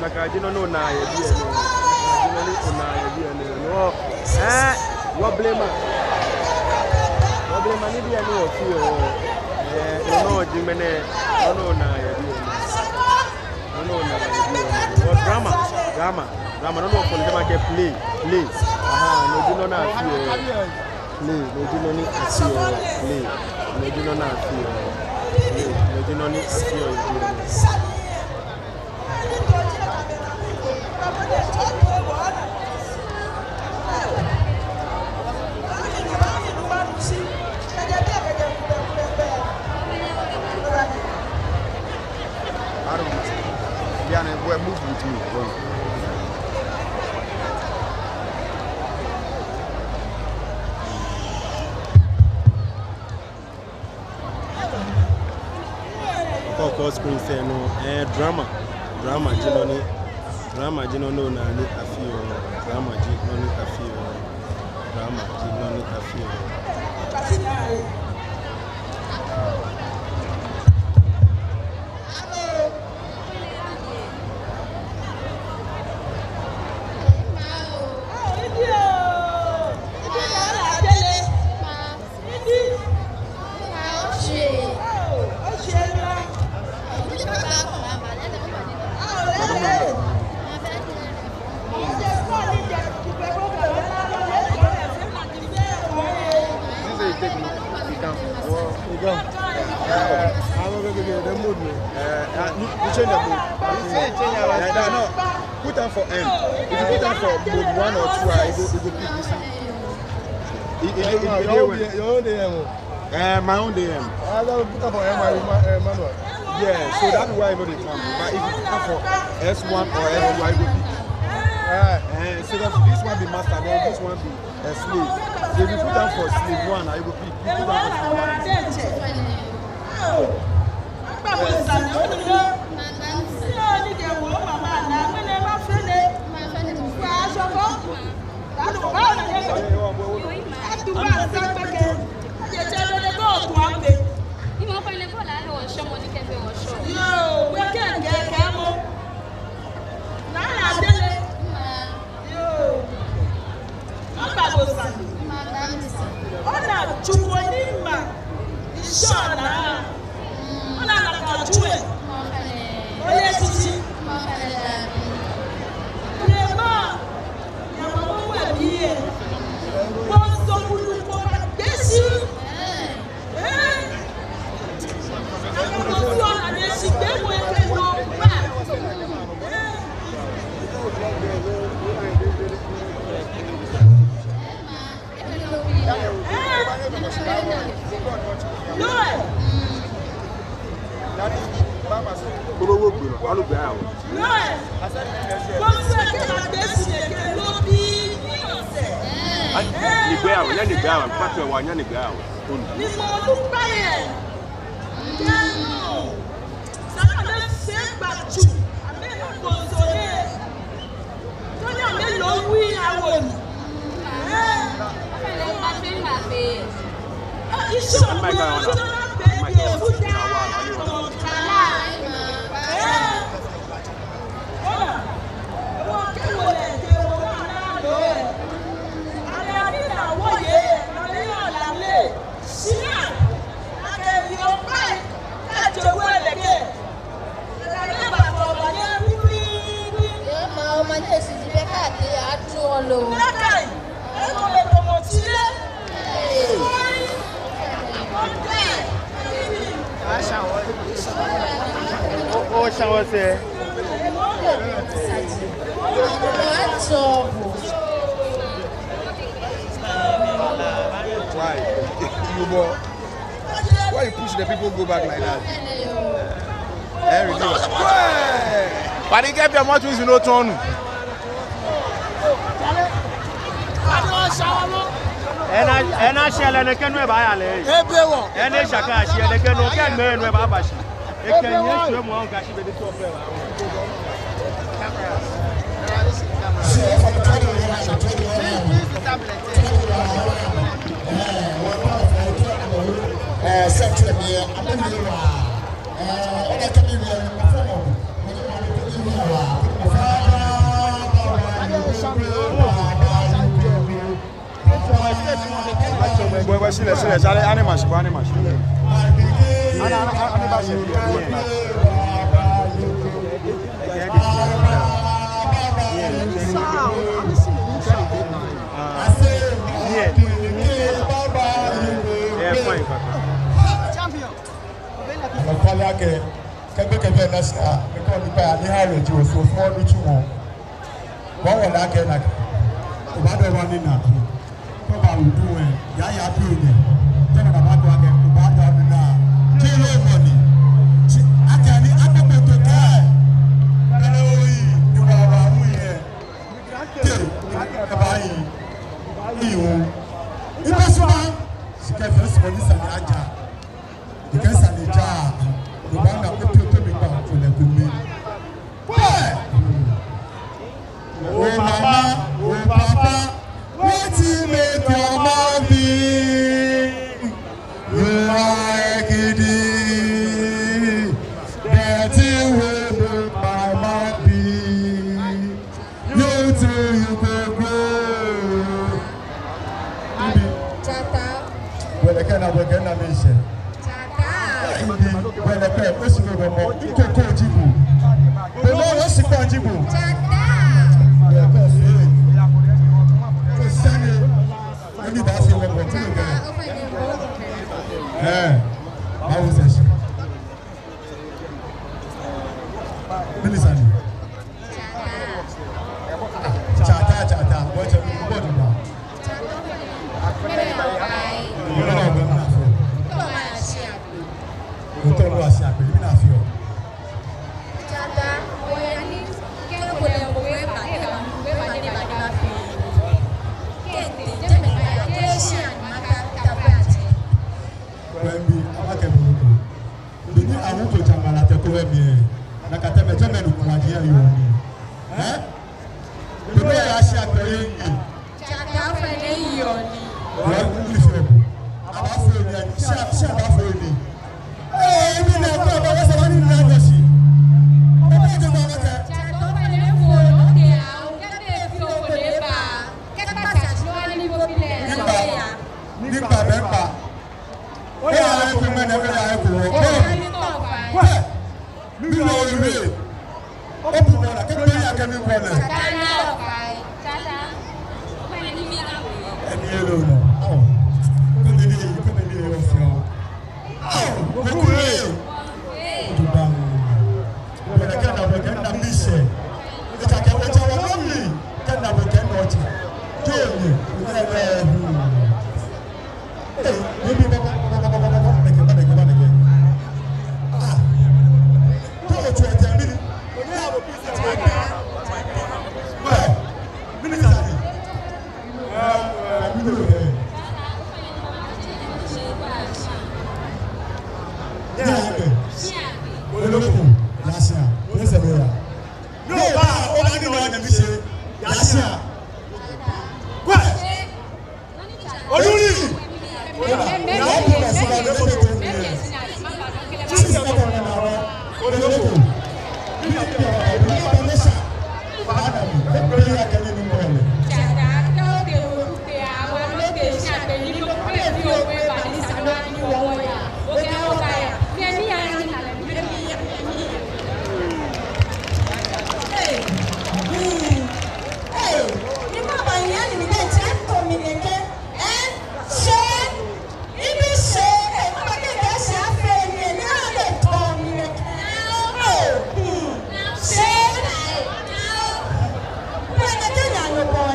naka jino no na e bi ene na e bi ene no woblema ni bi ene o fi o no jimene no na ya bi no na drama no for them get play no jino na fi no jino ni asi play no jino na fi no jino ni asi Move with me. Of course, Queen say no. Drama, Jino no na ni afio. Drama, Jino ni afio. Put on for M. If you put on for mode 1 or 2, it will pick this. Your own DM. My own DM. I don't put on for M manual. Yeah, so that's why I know they come. But if you put on for S1 or S2, it will pick. So that this one be master, then this one be a slave. So if you put on for slave 1, I will pick. You put on for slave 1. Ni mo lu pa ye. Sa na se gba ju. Ame no go so ye. Why you push the people go back like that? But he gave them what you know turn. And I shall and I can never buy and I shall cash and I can no can man where Babashi. It can use your mom cash with the top.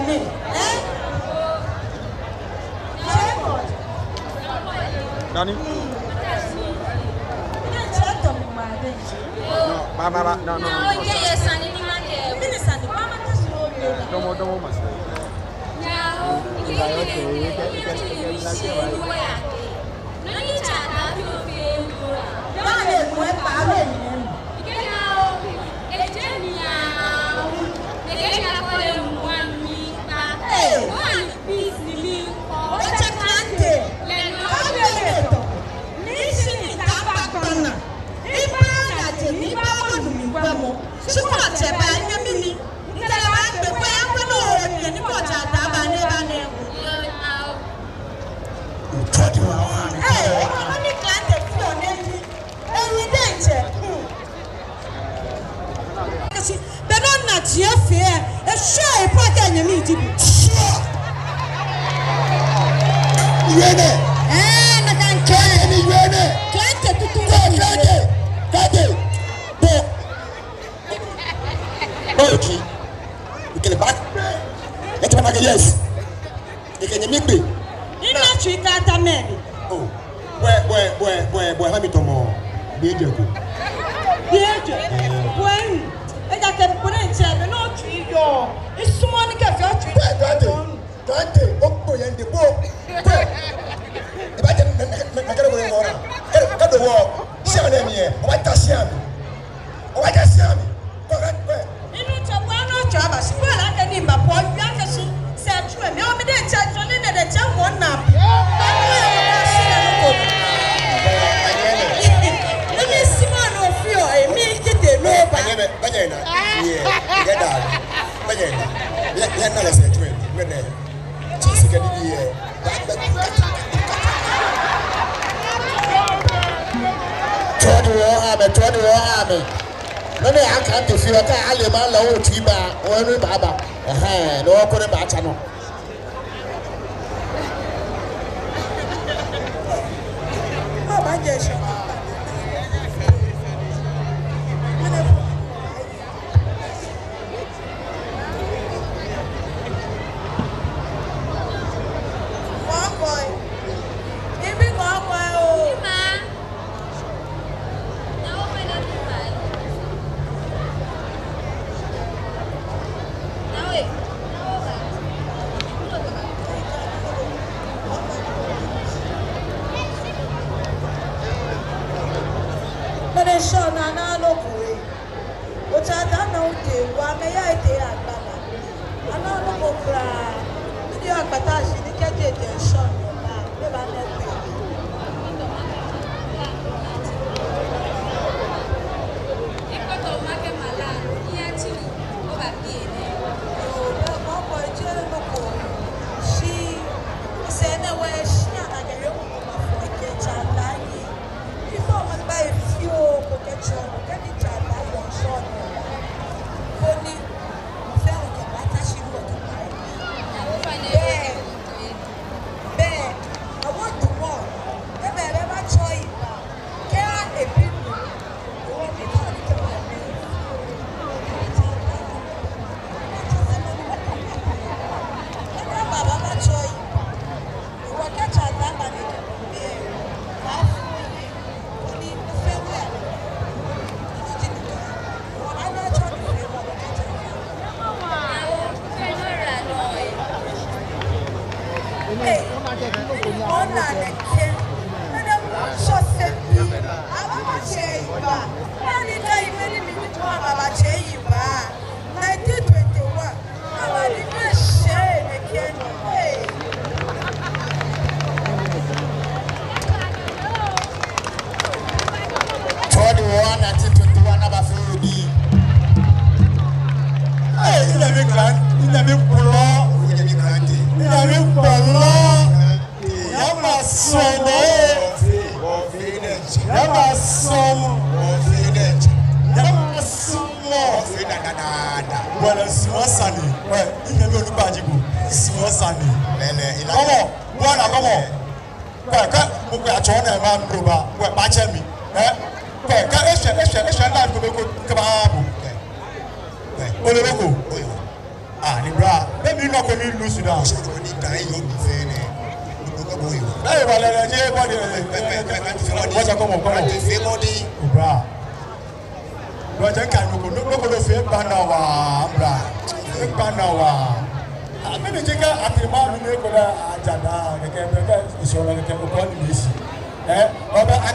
me. Danny? No. Don't must yes. You can make me. You know, you can't make it. Oh, where, have it tomorrow? Be a joke. When I can put it in no tree door, it's someone who can fetch you. Dante, Opo, and the book. If I can the wall, Shannon here, what does Shannon? What does Shannon? You know, Chabano Chabas, well, I can name my point. Said to him, you're the church on in the town one now. Let me see my no fear, I make it a no banana. Yeah, get out. Banana. Let not say to him. When they cheese can be here. Try to army. Let me ask you, I can't live my low Tiba or Baba. No, I couldn't batch. I know. be not going to lose down. Hey, well, what's a common bra? But I can't go to fair Panawa, Panawa. I'm going to take a man who make a Jada, the camera is all I can upon this. I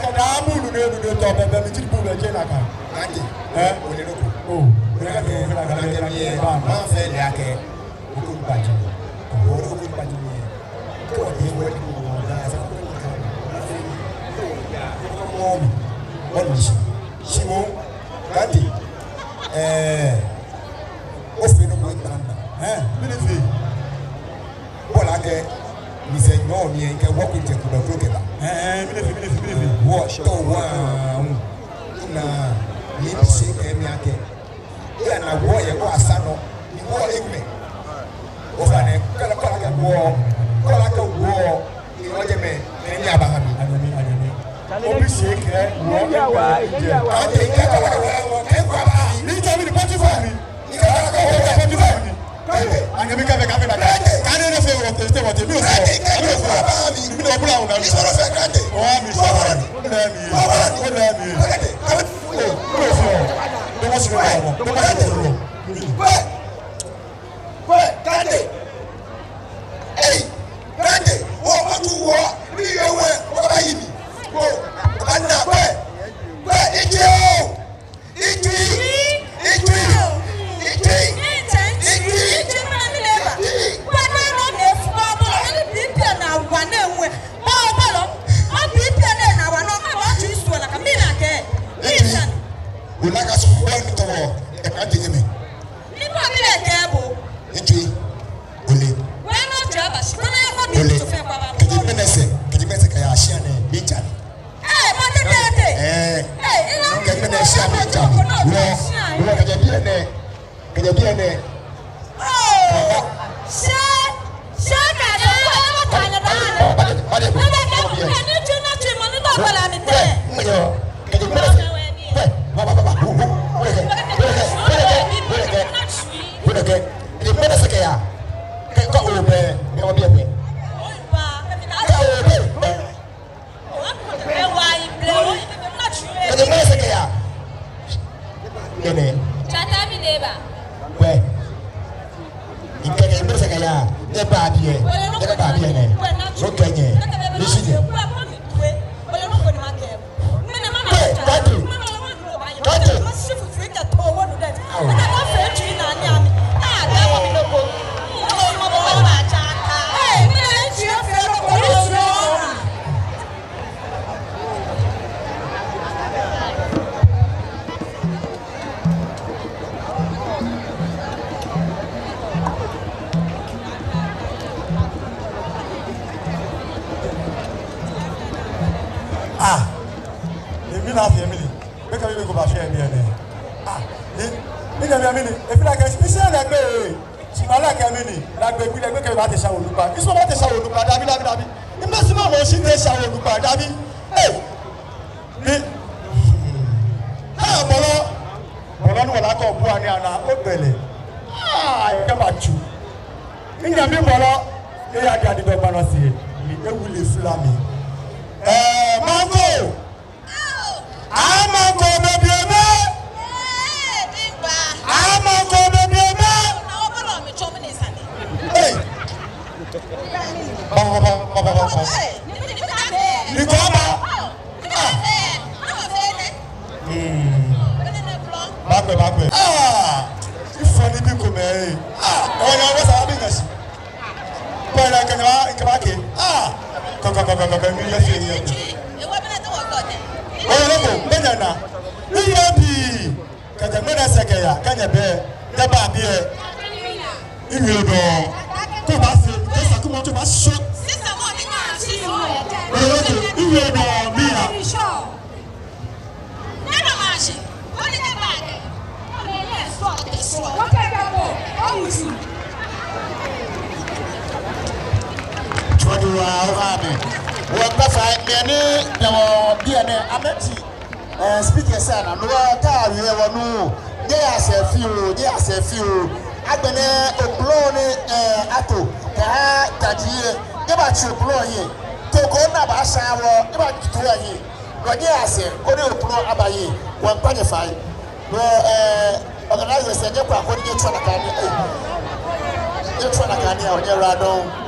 can move to the top and then to put a Jenaka. Oh, Simon, Gandhi, Ofino Ministry. Well, I get Mr. Nomi and can walk with you to the Brooklyn. Watch the one. Maybe shake a miake. Yeah, I wore a son. You wore England. Ofane, Kalaka war, Kalaka war, you know the man, and Yabahami. Obi shake, I take that. You tell me the party for me. You can't go over the party for me. I'm going to become a cabinet. I don't know if you want to stay with the music. I don't know if you know about it. Oh, I'm sorry. Speaker said, I'm not tired. You never know. Yes, a few. I've been a ni ato ka tajiye ke ba chi oplo yi koko na ba sha wo ke ba tutu yi wo ni ase ko ni oplo abayi wo pa ni fai no organizer se je kwa ko ni twa na ka ni e twa na ka ni o nye ra don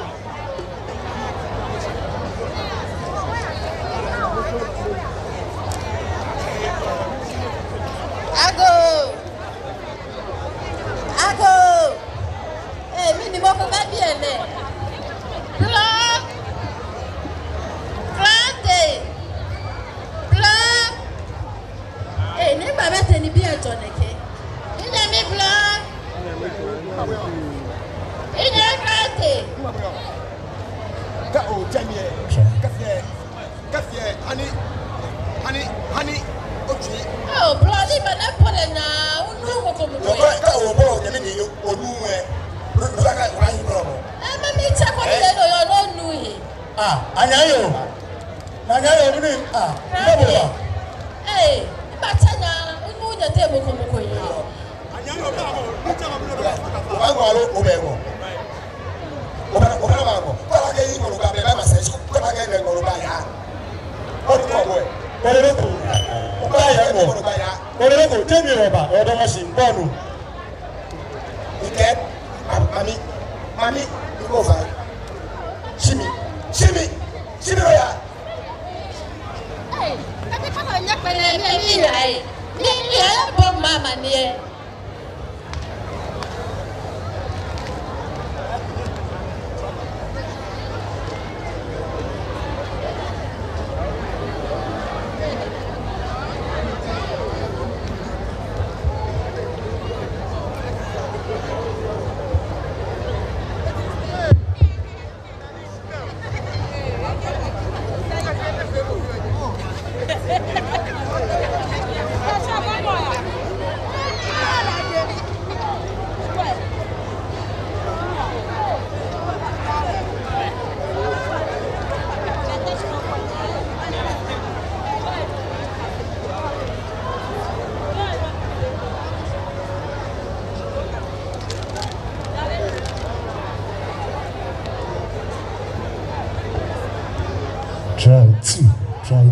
Try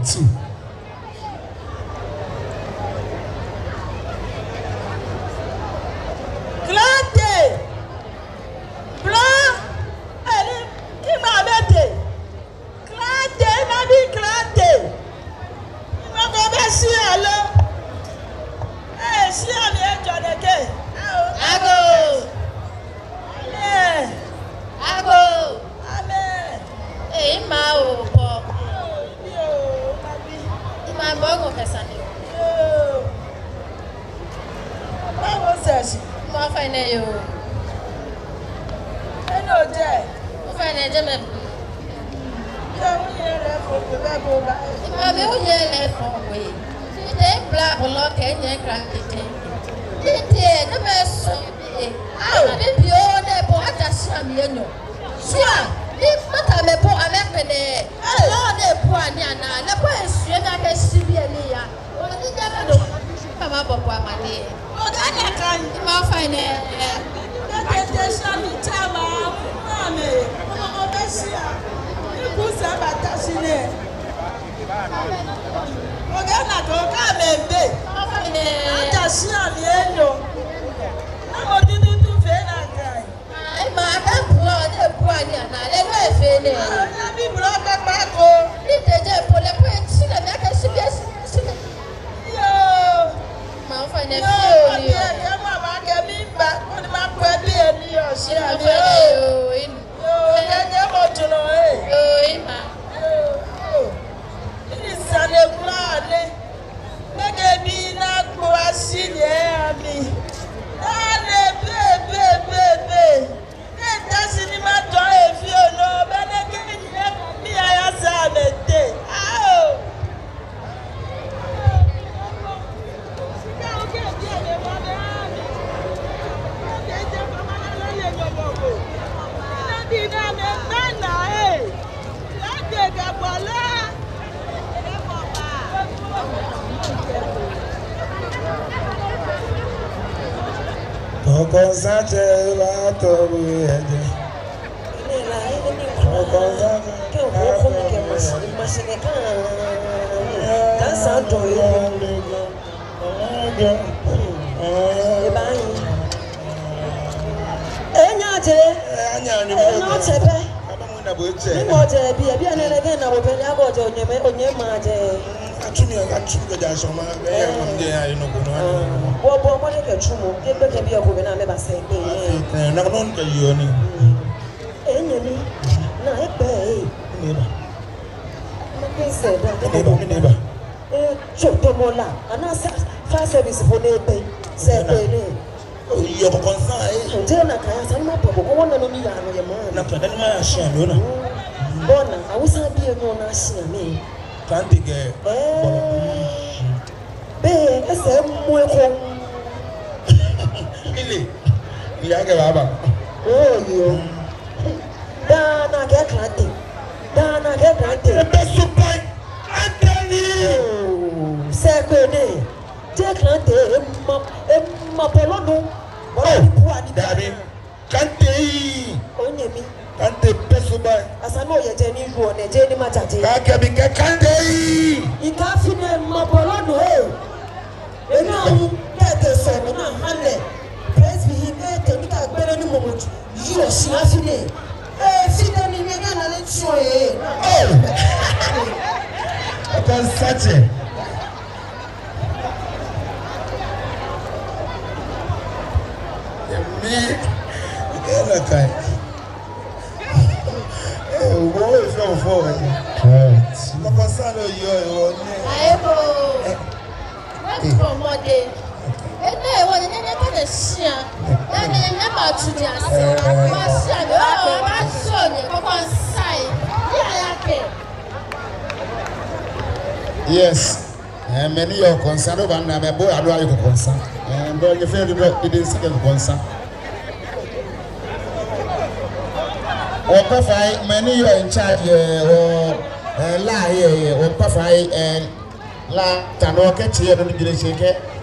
to. Yes, and many are concerned over and I'm a boy. I know you concern. And boy, you feel the didn't see them concern. Or perfect, many are in charge or lie or perfect and la Tanoka here on the Gilishake.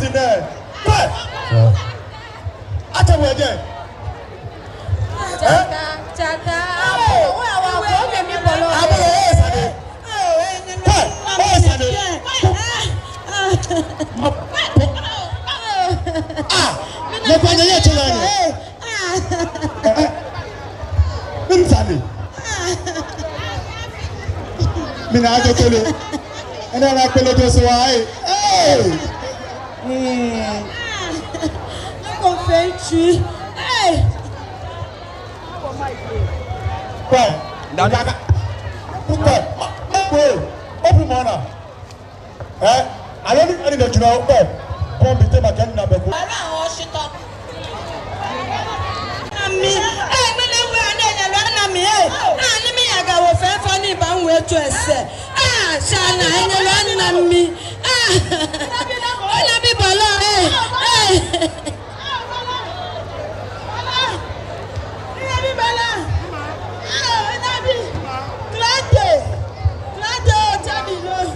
in there. What? I tell you again. Chaka. Mina go tell you. And then I tell you just why. Hey. I'm French. Hey. Well, open mana. I don't think any that you know. Bomb the Tema can never go.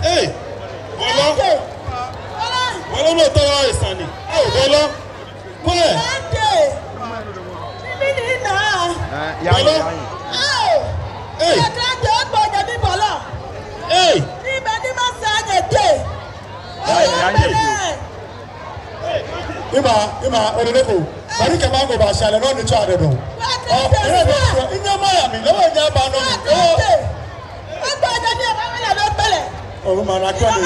Hey, Wala no tawa isani. Oh, Wala. Where? Hey. Hey. Ima, odoleko. Bari ke mango ba shale no ni cha do. Oh, inya maya mi, lo nya ba no mi. Oh, man, I can't.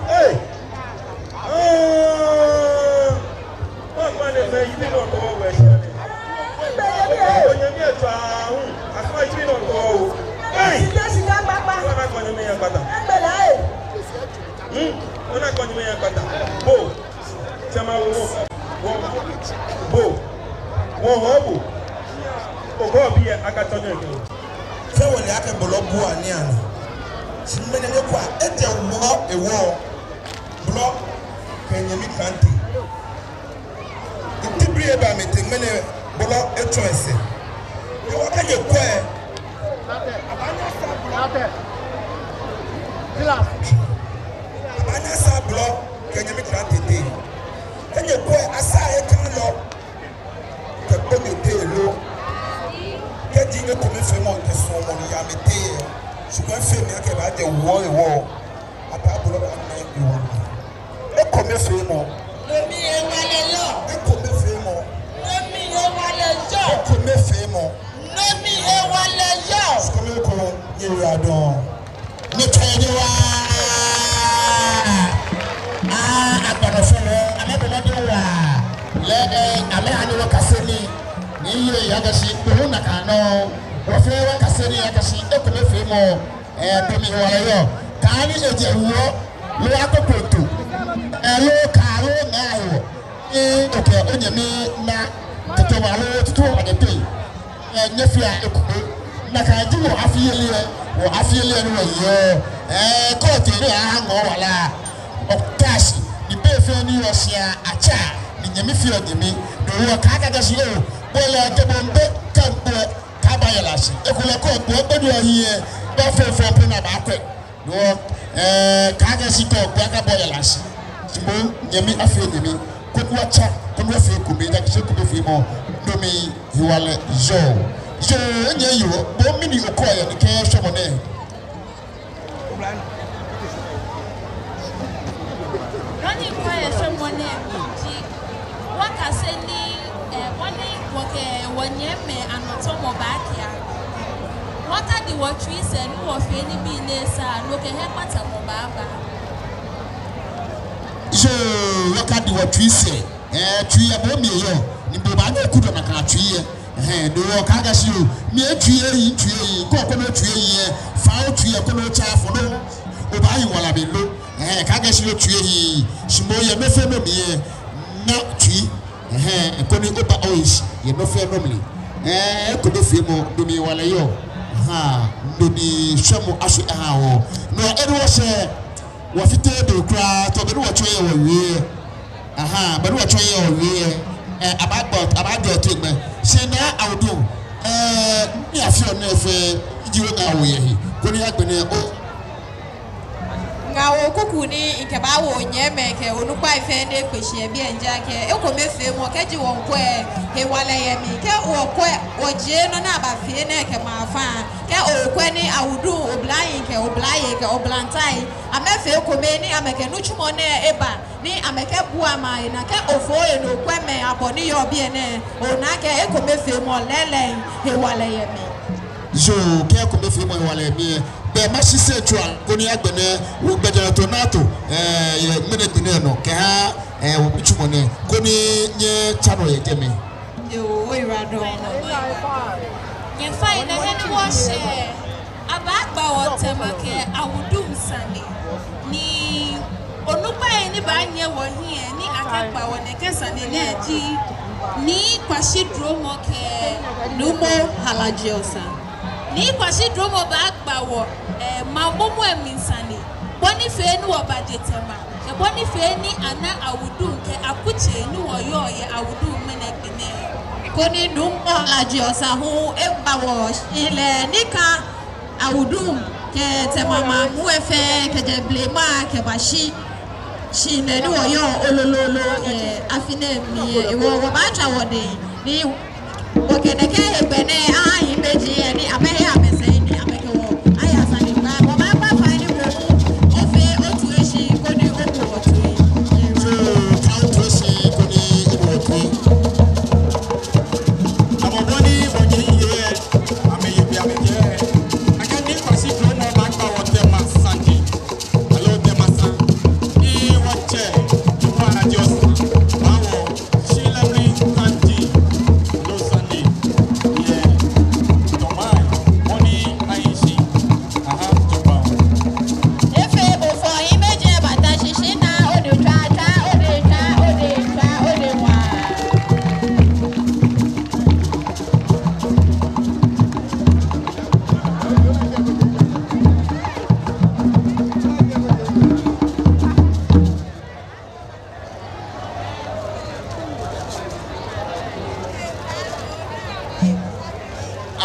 Hey. koni oba oish ye no fe normally ko do fi mo do mi wala yo do ni hwemo ahwe wo no ere wo she wo fite do kra to be wo twoye wo wie be wo twoye wo wie about to me she na Awudun ni afio na efe jiwo na wo ye koni agbene o nga wo kuku ni nkeba wo nyeme ke onukwa ife ne kwehie bi enja ke ekomefe mo ke ji won ko he wale ye mi ke wo ko oje no na ba fie na ke ma fa ke o ko ni Awudun oblayin ke oblaye ke oblantai amefe ko me ni ameke nu chumo ne eba ni ameke bua mai na ke ofo ye no ko me aboni yo bi ene o na ke ekomefe mo lele he wale ye mi so ke ekomefe mo wale mi be mashi se twa koni agbene wo gbejara to nato ye minute ne no ke ha wo bichumo ne koni nye chano ye teme yo we rado ye fai na hene wo she abagba wo Tema ke Awudun sani ni onupa ni ba nye wo hie ni akagba wo ne kesa ne leji ni kwashi dromo ke numo halajiosa ni kwashi dromo ba agba wo ma bomo eminsani boni fe ni wo baje Tema e boni fe ni ana Awudun ke akuche ni wo yo ye Awudun menekene koni numo halajiosa hu egba wo ile nika Awudun ke Tema ma mu efe ke je blema ke bashi shi ne ni wo yo olololo afine mi e wo ba twa wo de ni wo ke ne ke egbene ayin meji ni abehe amese ni ameke wo aya sani ba wo ba pa fa ni wo ofe otu eshi koni otu otu so count eshi koni otu amoboni bonyi ye ameye bi ameje akani kwasi dromo bagba wo Tema sanji hello Tema san ni wache kwa just bawo shilabri sanji hello sanji yeah tomai oni aishi aha toba efe bo fo imeje bata shishi na ode tata ode wa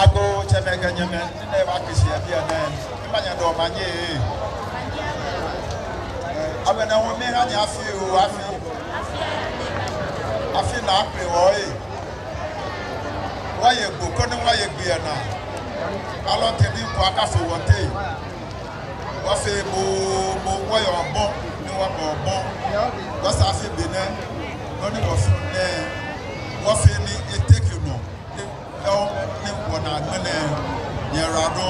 ago chemega nyeme ne wa kisia bia na imanya do manye abena ho me ha nya afi o afi na apre wo wa ye gboko ne wa ye gbia na alo tedi ko akafo wote wa fe mo wo yo bo ni wa bo wa sa fi bene no ni wo fe ni eteke no ne wona admene ye rado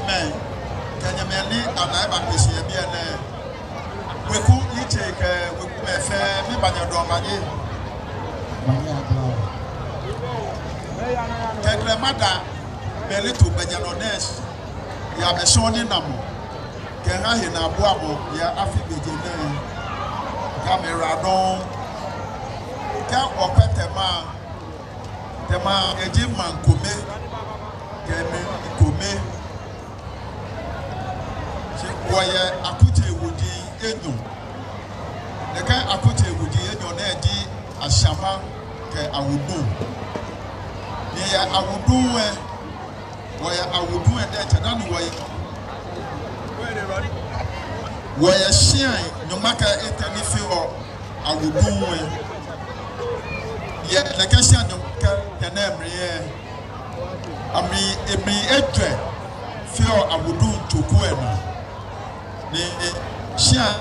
men kanya meni anai ba pesi e bia na weku yiche ke weku me fe mi banya do manye kekre mada bele to banya no nes ya be shoni namo ke ha he na abo abo ya afi beje na camera don ka okwe Tema eji man kome keme kome se woye akute wudi enyo ne ka akute wudi enyo na eji ashama ke Awudun ne ya Awudun woye Awudun de chada no woye shian no maka etani fi o Awudun ye na ka shian no ka na emre ami edwe fi o Awudun toku ena ne shian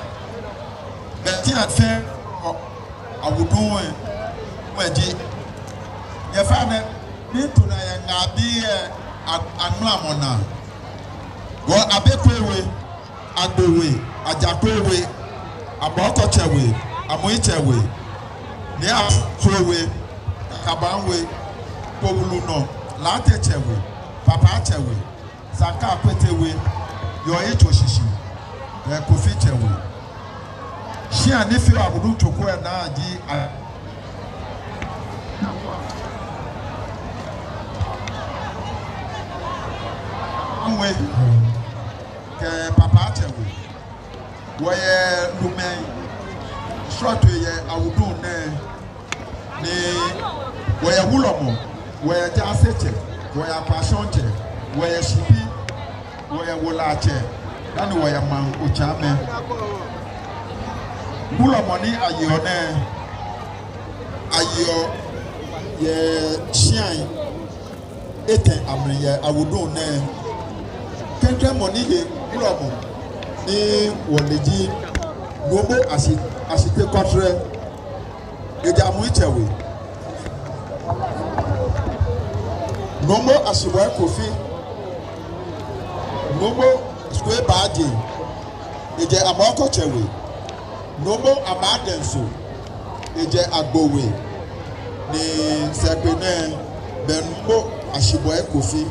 beti afa Awudun waji ye fa na ni to na ya ngabi anu amona wo abekwewe agbowe ajakwewe abokochewe amoichewe ni afrowe kabanwe powulu no latechewe papa chewe saka petewe yo echo shishi kofi chewe She and if you are going to go and way, Papa tell me, where Lumen short to ye, Awudun, where Wulomo, where Jassete, where Passionte, where Shipi, where Wolache, and where Man Uchame. Wulomo ni ayo ye shine ete amriye Awudun ne kente money ye Wulomo ni woleji gobo asite kotre eja mu ichewe nomo asiwa kofi nomo square baadi eje amoko chewe nomo amadenso eje agbowe ni sepene benmo asiwa kofi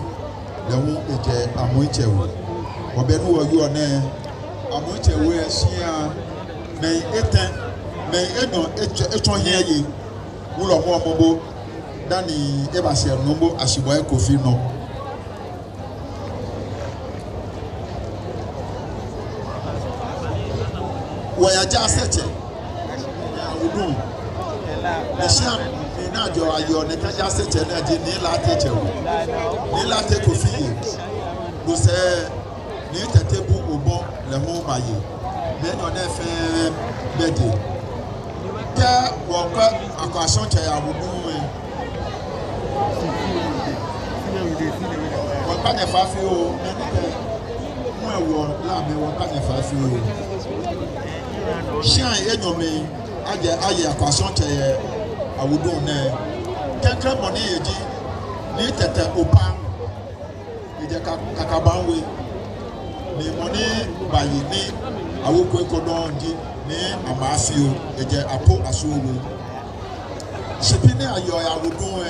lewu eje amuichewe obenu oyo ne amuichewe sia me eten me eno eton hiye Wulomo omobo dani ebase nombo asiwa kofi no Wayaja sete Awudun Nisham Ninajo ayo nekaja sete na di ni late chewo ni late kofi do se ni tetebu obo le ho maye me no na fe bede ta wonka akwason che Awudun wonka ne fafi o mo ewo la me wonka ne fafi o Shine enyome aye akwason che Awudun ne kekre money eji ni tete opa eje kakabanwe ni money bayi ni awoko ekodonji ni amafio eje apo asuwo shipi ni ayo Awudun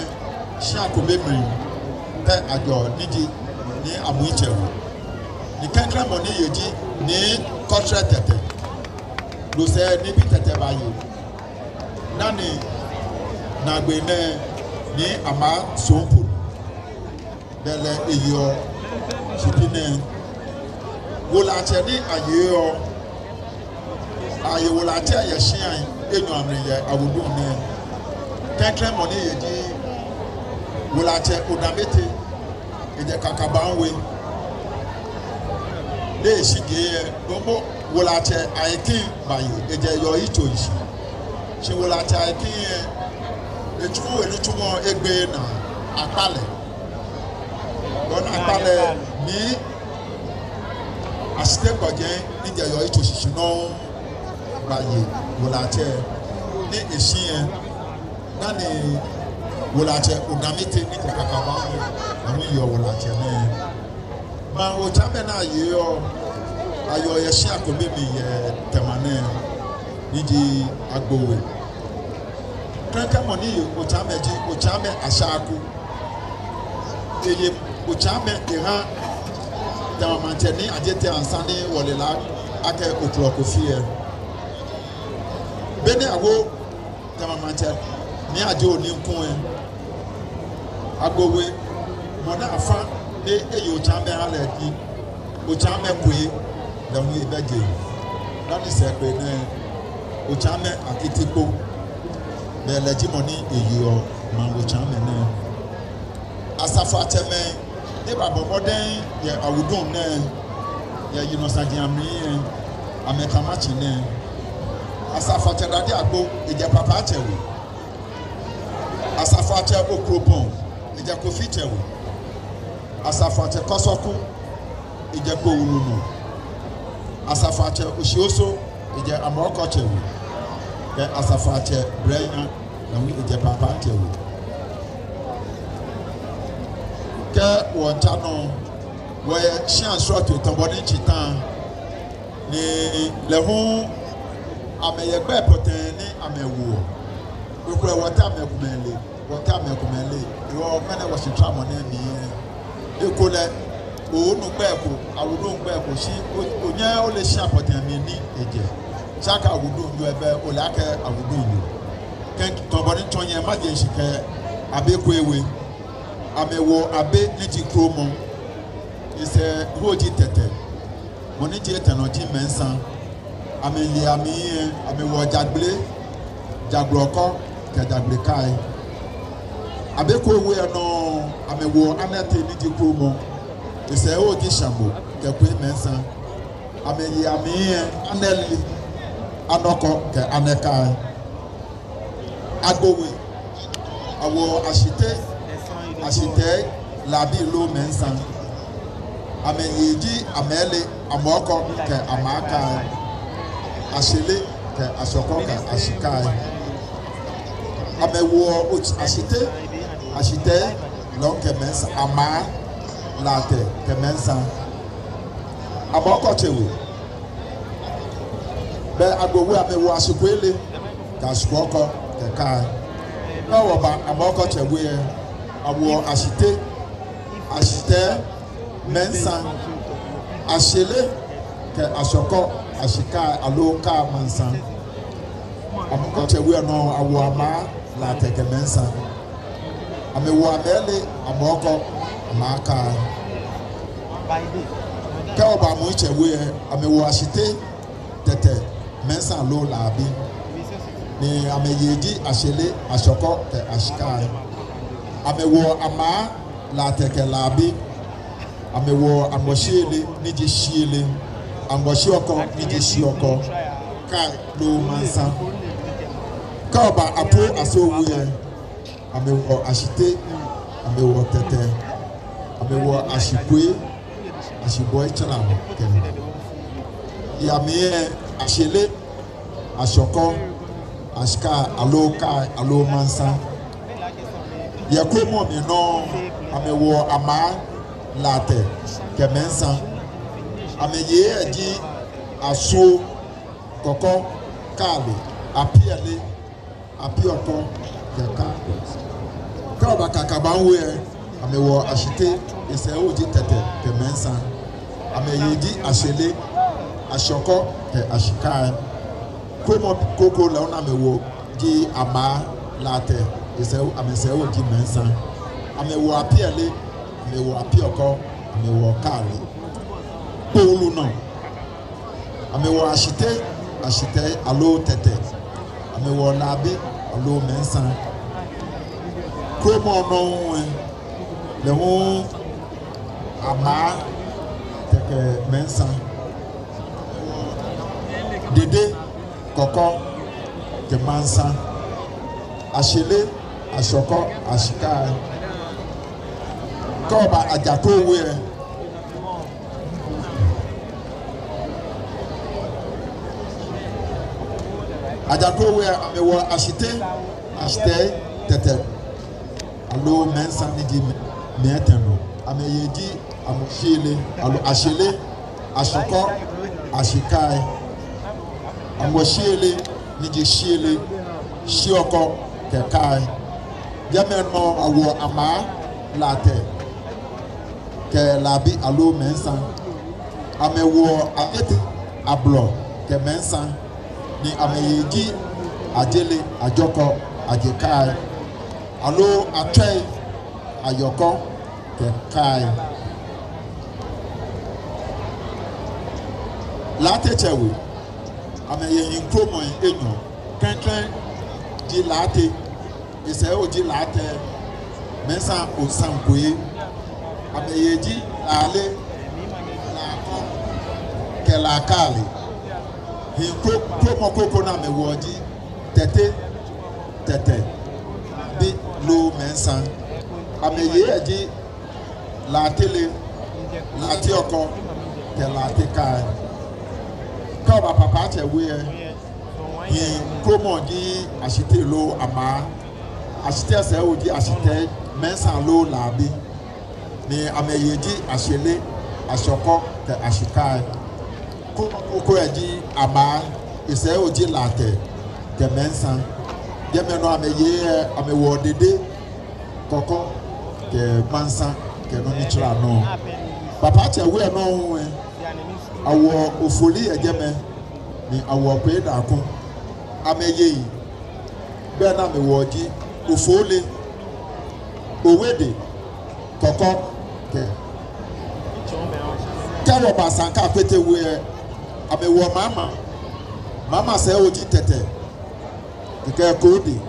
shi akobemri te ajo niji ni amuichewo ni kekre money eji ni kotre tete do se ni bi tete bayi nani na gbene ni ama sompo dele eyo sipine wola che ni ayeyo aye wola che ye hyan enyu amre ye Awudun ne kekre money yeji wola che odamete eje kakabanwe le shige gomo wola che aiki bayi eje yo itoishi she wola che aiki etuwo elutumo egbe na apale don apale ni asite gboje ni je yo itoishi no bayi wola che ni esien na ni wola che odamete ni kakaba ami yo wola che ne ma o chambe na yo ayo ye shi akobe mi ye temane niji agbowe kanka money ochame ashaku eye ochame eha dama manteni ajete ansane wolela ake o'clock ofie bene awo dama manten ni aje oni nkun agbowe mona afa de eye ochame hala di ochame kwe damu ibeje nani sekre ne ochame akitipo be leji money eyo ma ochame ne asafa teme de babo modern ye Awudun ne ye yinosaji amri ametamachi ne asafa tedade agbo eje papa chewe asafa che okropon eje kofi chewe asafa che kosoku eje ko wuluno asafa che oshioso eje amoko chewe ke asafa che brenya na wi eje papa chewe ke wontano we shan short to body chitan ni le ho ameyegbe protein ni amewo okura wata mekumele yo mena wo shitra mo na mi ekole o nu gbe ko Awudun gbe ko si onya o le shan protein mi ni eje Chaka Awudun you ebe olake Awudun you. Ken toboni tonye maje shike abe kwewe. Amewo abe niti kromo. Ise hoji tete. Moni je tenoji mensa. Ameli ami amewo jagble jagloko ke jagle kai. Abe kwewe no amewo anete niti kromo. Ise hoji shambo ke kwe mensa. Ameli ami aneli anoko ke aneka agbowe awo ashite labi lo mensa amenyeji amele amoko ke amaka ashele ke asoko ke ashika amewo ashite lo ke mensa ama late ke mensa amoko chewe be agbowe amewo asikwele ka asukoko ke kai na woba amoko chewe awo ashite mensa ashele ke asoko ashika aloka mansa amoko chewe no awo ama la teke mensa amewo amele amoko amaka ke oba mo chewe amewo ashite tete mensa lo labi ni ameyeji ashele asoko ke ashika amewo ama la teke labi amewo amoshiele nije shiele amoshioko nije shioko ka lo mansa ka oba apo asowe amewo ashite amewo tete amewo ashikwe ashiboy chala ken ya me ashele asoko ashika aloka alo mansa ya komo mi no amewo ama late kemensa ameye aji aso koko kale apioko keka kaba kakabanwe amewo ashite ise oji tete kemensa ameyeji ashele ashoko ke ashika komo koko la ona mewo ji ama late ise amese oji mensa amewo apiele amewo apioko amewo kale polu no amewo ashite alo tete amewo labi alo mensa komo no le ho ama teke mensa dede koko ke mansa ashele ashoko ashika koba ajakowe amewo ashite tete alo mensa niji meteno ameyeji amushile alo ashele ashoko ashika amoshile niji shile shioko kekai jameno awo ama late ke labi alo mensa amewo akete ablo ke mensa ni ameyeji ajele ajoko ajekai alo atwe ayoko kekai late chewe ameyeyin kromo enyo kentren di late ise oji late mensa osankoye ameyeji ale lako kelakali hi kromo koko na mewoji tete bi lo mensa ameyeji latele lati oko kelate kai ka ba papa chewe hi kromo di ashite lo ama ashite se oji ashite mensa lo labi ni ameyeji ashele ashoko te ashika koko eji ama ise oji late ke mensa gemeno ameye amewo dede koko ke mansa ke no nichira no papa chewe no awo ofoli ejeme ni awokwe da ko ameye be na me woji ofole owede koko ke kawo basanka pete we amewo mama se oji tete ke kodi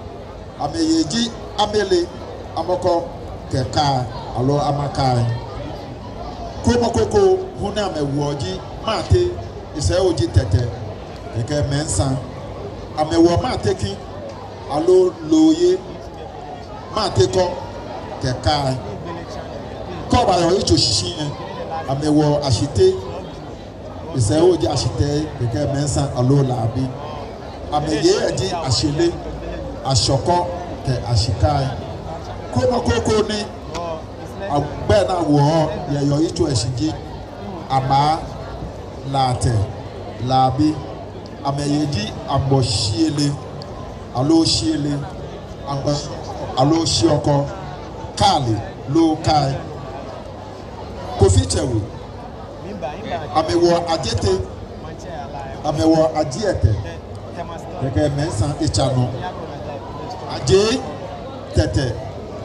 ameyeji amele amoko keka alo amaka komo koko huna mewoji mate ise oji tete ke mensa amewo mate ki alo loye mate ko keka ko ba yo icho shishi amewo ashite ise oji ashite ke mensa alo labi ameye aji ashile ashoko ke ashikai komo koko ni agbe na wo ye yo icho eshiji ama late labi ameyeji amboshiele alo shiele alo shioko kali lo kai kofichewe amewo ajete amewo ajiete keke mensa ichano aje tete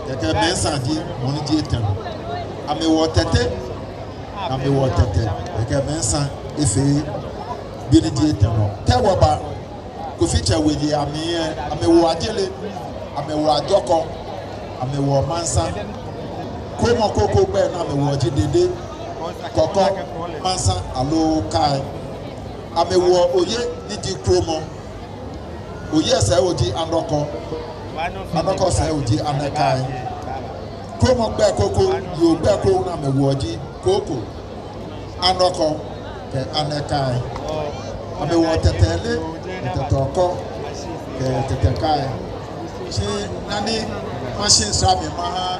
keke mensa di moni di tete amewo tete keke mensa ife bini di tete tewo ba koficha wedi amewo ajele amewo ajoko amewo mansa komo koko gbe na amewo jidede koko mansa alo kai amewo oye nidi kromo oye se oji andoko se oji anakai komo gbe koko yo gbe ko na amewo oji koko andoko ke anakai amewo tetele tetoko ke tetekai si nani machine sabi ma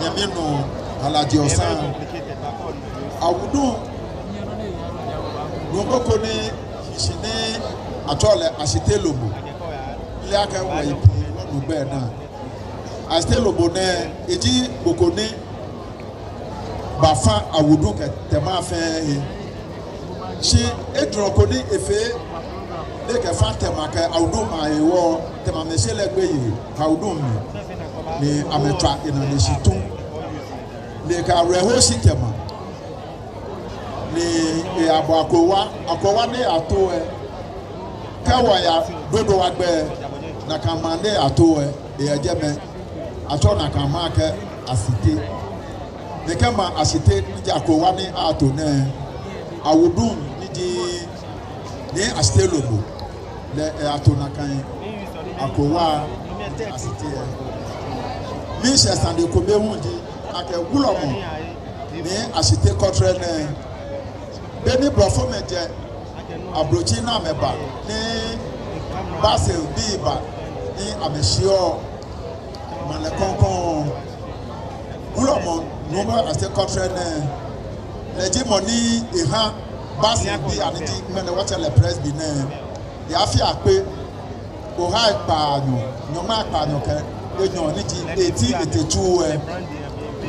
nyamino alaji osan awudun loboko ni sini atole asite lobo ile aka wa ipi wonu be na asite lobo ne eji boko ni bafa awudun ke tema fe si edroko ni efe de ke fa tema ke awudun ma ewo tema mesele gbe yi awudun ni ametra ina ni situn le ka reho si tema ni abo akowa ni ato kawa ya dodo wagbe na kamande ato ejeme ato na kamake asite ne kama asite ni akowa ni ato ne awudun ni asite lobo le ato na kan akowa asite mi se sande ko be hundi ake wulomo ni asite kotre ne beni brofo meje abrochi na meba ni basil biba ni ameshio male konkon wulomo no mo ase kotre ne leji money eha basil bi aniji mene wacha le press bi ne ya afi ape o ha ipaanu no ma ipaanu ke enyo ni ji 1882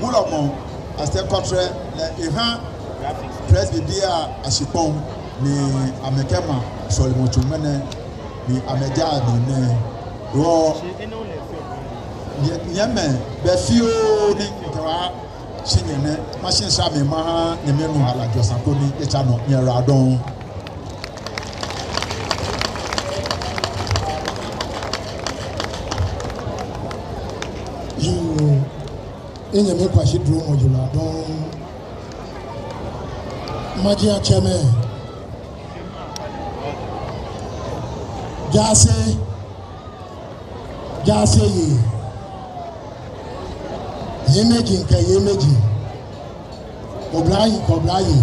wulomo ase kotre le eha press bibia asipon ni amekema solimotu mene ni ameja ni ne ro nyeme be fio ni kwa shinyene machine sami ma ni menu ala josanko ni echano nyera don you enyeme kwa shidro mojula don Majia Cheme Jase ye Yemeji nke yemeji Oblayi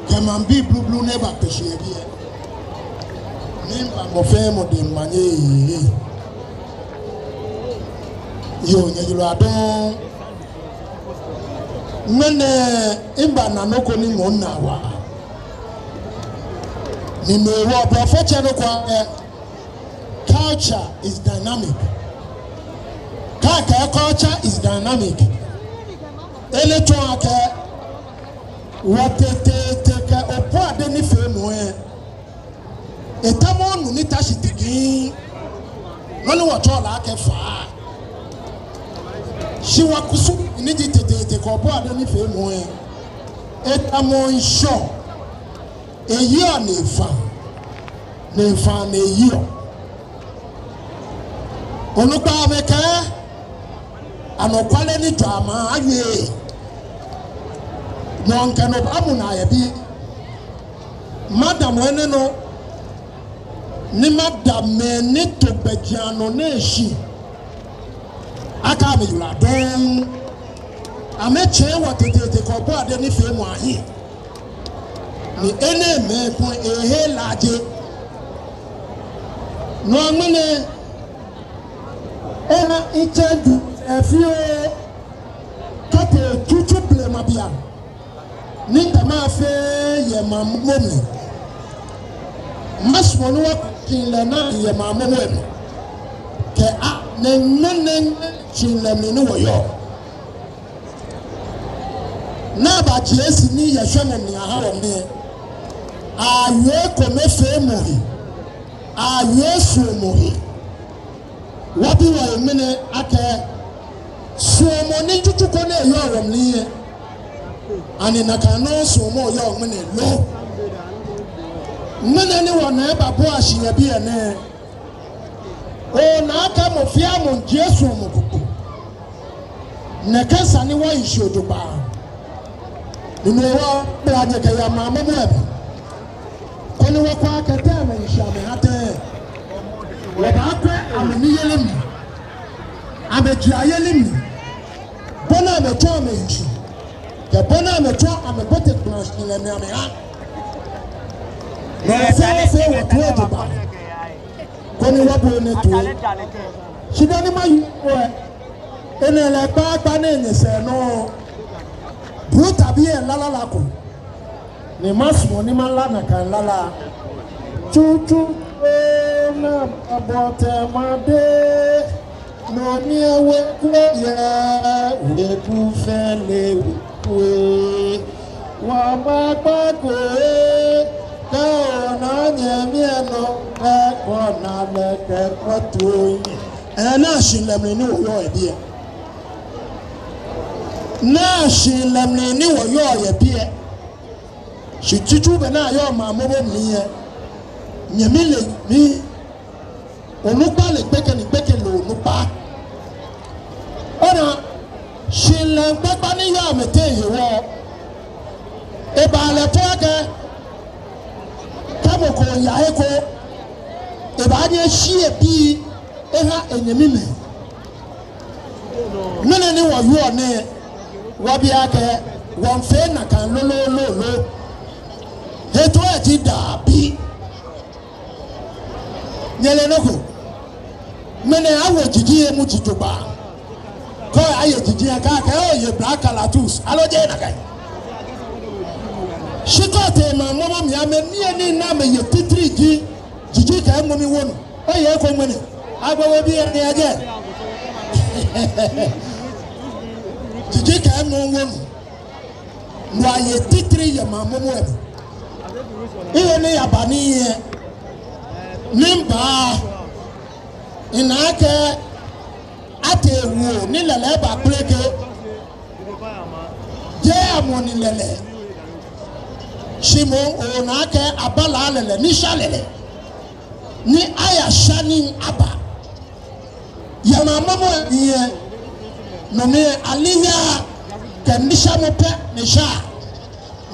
Kemambi blue neba peshe ye Nimba mofemo de manye Yo nyejilo adon Mene imba na noko ni mona wa ni mewo profetia no kwa culture is dynamic culture is dynamic eleton ake watete opo ade ni fe mu etamo no ni tashi tigi no wa tola ke fa shi wa kusu ni ji tete ko bo ade ni fe mu etamo nsho eyi o ne fa ne yi o onupa meka anokwale ni drama aye no nkano amuna ya bi madam wene no ni madam ni to bejiano na eshi aka me yura don ameche watete ko bo ade ni fe mu ahi ni ene me ko ehe laje no amene ena ichendu efio kate tutu blema bia ninda ma fe ye mamomi masmo no kinle na ye mamomi ke a nenen kinle mi no yo na ba jesi ni ye hwemo mi aha wo me aye ko me fe mo aye su mo wabi wa mene ake suomo ni tutuko na yo wo me ani nakano suomo yo mene lo mene ni wona eba bo ahia bi ene o na aka mo fia mo Jesu mo kuku na kasa ni wa ishodo ba ni wo bla je ka ya mama mo ebe ko ni wo kwa ka ta me isha me hate wo ba kwa amani yelim ametua yelim bona me to me nchi ke bona me to amepote branch ni le me ha no se wo to ba ko ni wo bo ne to shidani ma wo ene le pa na enye se no bruta bi e lala la ko ni masmo ni mala na kan lala chuchu na abote made no ni ewe kuya we ku fele we wa ba pa ko ka na nyami no ka ko na le ke kwatu na shilemni ni wo yo e na shilemni ni wo yo ye bie shitutu be na yo ma mo mi ye nyami le mi onupa le peke lo onupa ona shilem papa ni ya mete yewo e ba le to ke kamo ko ya eko e ba ni hie bi e ha enyami me nene ni wo yo ne wo bi ake won fe na kan lo heto e ti da bi nyele noko mene awo jiji e mu tituba ko aye jiji aka o ye black alatus aloje na kai shikote ma momo mi ame ni na me ye titri jiji ka mo mi wonu o ye ko mene agbawo bi ni aje jiji ka mo wonu no aye titri ye ma momo e iye ni abani ye nimba inake atewu ni lele ba pleke je amoni lele shimo onake abala lele ni shalele ni aya shani aba ya mamamu ye no me aliya kanisha mope ni sha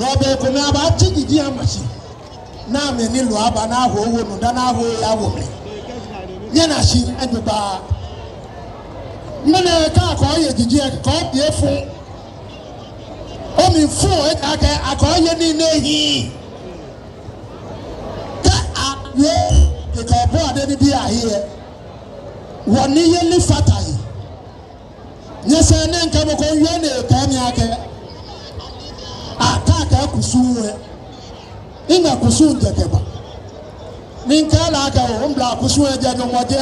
no be ko me aba tigidi amachi na me ni lo aba na ho wo no da na ho ya wo me nye na shi eduba mene ka ko ye jiji ko bie fun o mi fun e ka ke akoye ni nehi ka aye ke ko bo ade ni bi ahe woni ye li fatai nye se ne nka mo ko ye ne ka mi ake aka kusuwe inga kusu ndekeba ninka la ka o mbla kusu eje no moje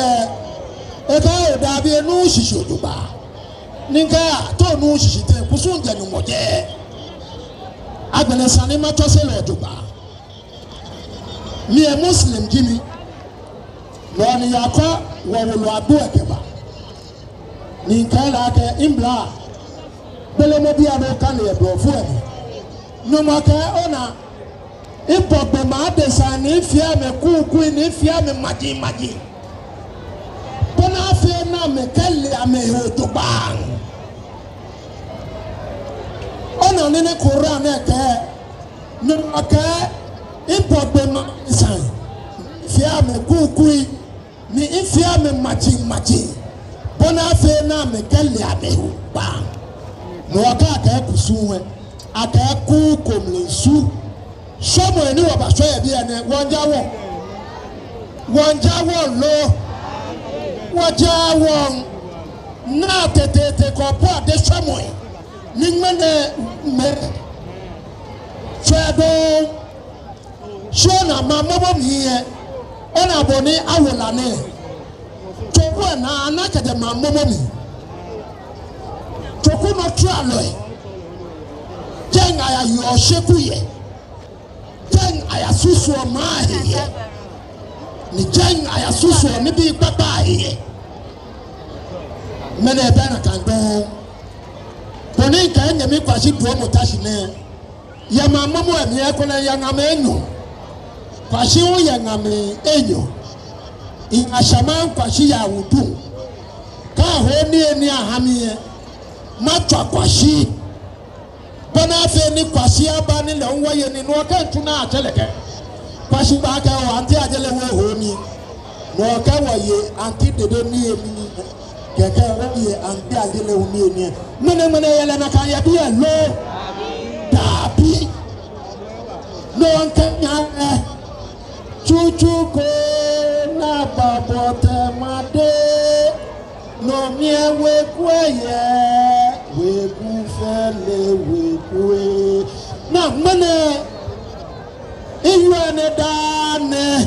e ka o da bi enu shisho duba ninka to nu shishite kusu nje no moje agbele sani ma to se lo duba me a Muslim Jimmy Lord Yaka Wawulu Abu Akeba Ninkala Imbla Belemobia no Kanye Blofuani no maka ona Ipope Madesa if you am a cool queen if you am a magi Bona fe na me kele ame to bang Ona nene Quran eke no maka Ipope Madesa if you am a cool queen ni if you am a magi Bona fe na me kele ame bang No aka kusuwe aka ku komlensu somo eni wo ba so ye bi ene wonjawo lo wajawo na tete ko po de somo ni mene me fedo shona mamobo miye ona boni awola ne to wo na anaka de mamobo mi to ku no tralo jenga ya yo shekuye ayasusu mahiye ni jeng ayasusu ni bi papa hiye mene bana kando toni ka nyame kwashi duo motashi ne ya mamamu emi ekona ya ngame enyo kwashi wo ya ngame enyo in ashaman kwashi ya Awudun ka ho ni eni ahamiye matwa kwashi Bana fe ni kwasi aba ni le nwa ye ni no ka ntuna ajeleke kwasi ba ka o anti ajele wo ho ni no ka wo ye anti dede ni emi keke wo ye anti ajele wo ni eni mene yele na kan ya bi e lo dabi no anka nya chuchu ko na babote made no miewe kweye we kufele we kwe na mene iwane dane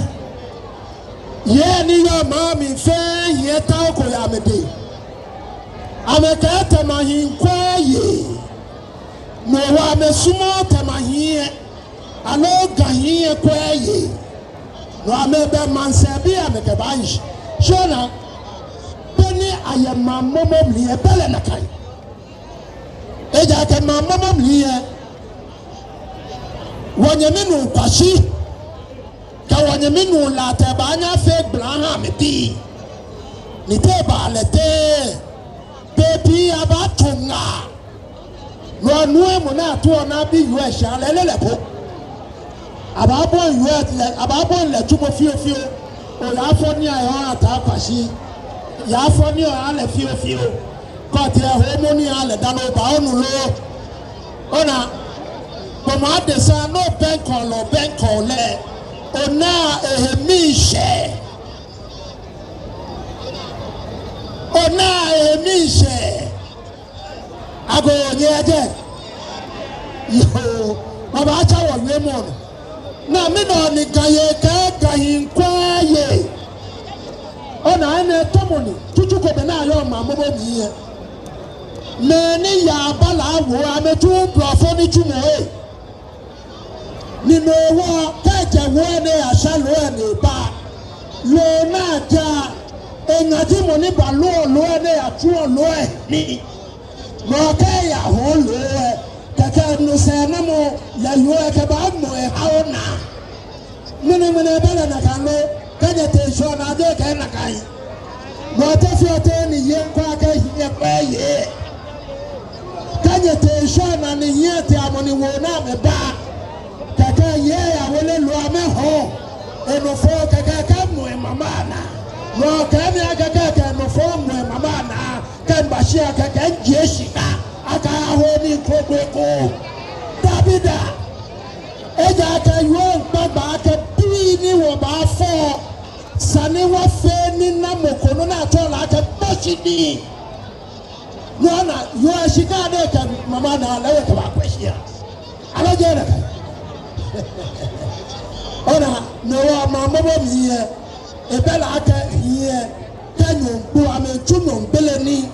ye ni yo mami fe ye ta ko ya mede ameka ta mahin kwaye no wa mesumo ta mahin alo gahin kwaye no amebe mansebi ameka banji shona beni ayema momo mi ebele na kai Eja ke mama mliye wanyeminu kwashi ka wanyeminu la te banya fake blana meti ni te balete bebi abatunga no nuwe muna to na bi US alelele po ababon US ababon le tumo fio o la fo ni ayo ata kwashi ya fo ni o ale fio Kati ya homoni ale dano ba onu lo ona bomo adesa no benko le ona ehemishe ago nyeje yo baba acha wo lemon na mi no ni kaye ka hin kwaye ona ene tomoni tutu ko be na yo mamobo mi Meni ya bala wo ametu brofo ni tumo nínú wo keje wo ne asalo ene ba lo na ja enati mo ni ba lo ne atu lo ni mo ke ya ho lo kaka no se na mo ya yo ke ba mo haona mene bala na kan lo kaje te so na de ke na kai mo te fi o te ni ye kwa ka ye pa ye Kanye te shana ni yete amoni wona me ba kaka ye ya wole lo ame ho eno fo kaka kamu e mamana lo kame kaka kanu fo mu e mamana kan bashia kaka njeshika aka ho ni kobeko Davida eja ka yo baba ka bi ni wo ba fo sane wa fe ni na mokono na tola ka boshidi Yana yo shika de ka mama na lawe ka ba kwashia ala jera ka ona no wa mama bo mi e bela aka ye kanyo bo ame tuno bele ni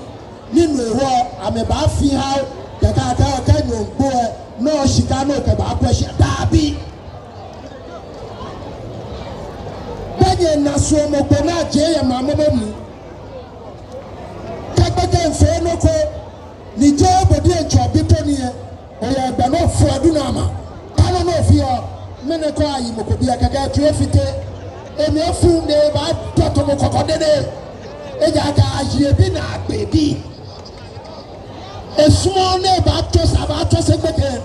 ninu ewo ame ba fi ha ka kanyo bo no shika no ka ba kwashia dabi Kanye na so mo ko na je ya mama mu. Kagbeke nfe no ko ni je obodi encho bipo ni e. Oya gba no fu aduna ama. Ano no fi o mene ko ayi mo ko bi akaka tu efite. Emi efu ne ba toto mo kokodede. Eja ka aye bi na agbebi. Esmo ne ba to se gbeke.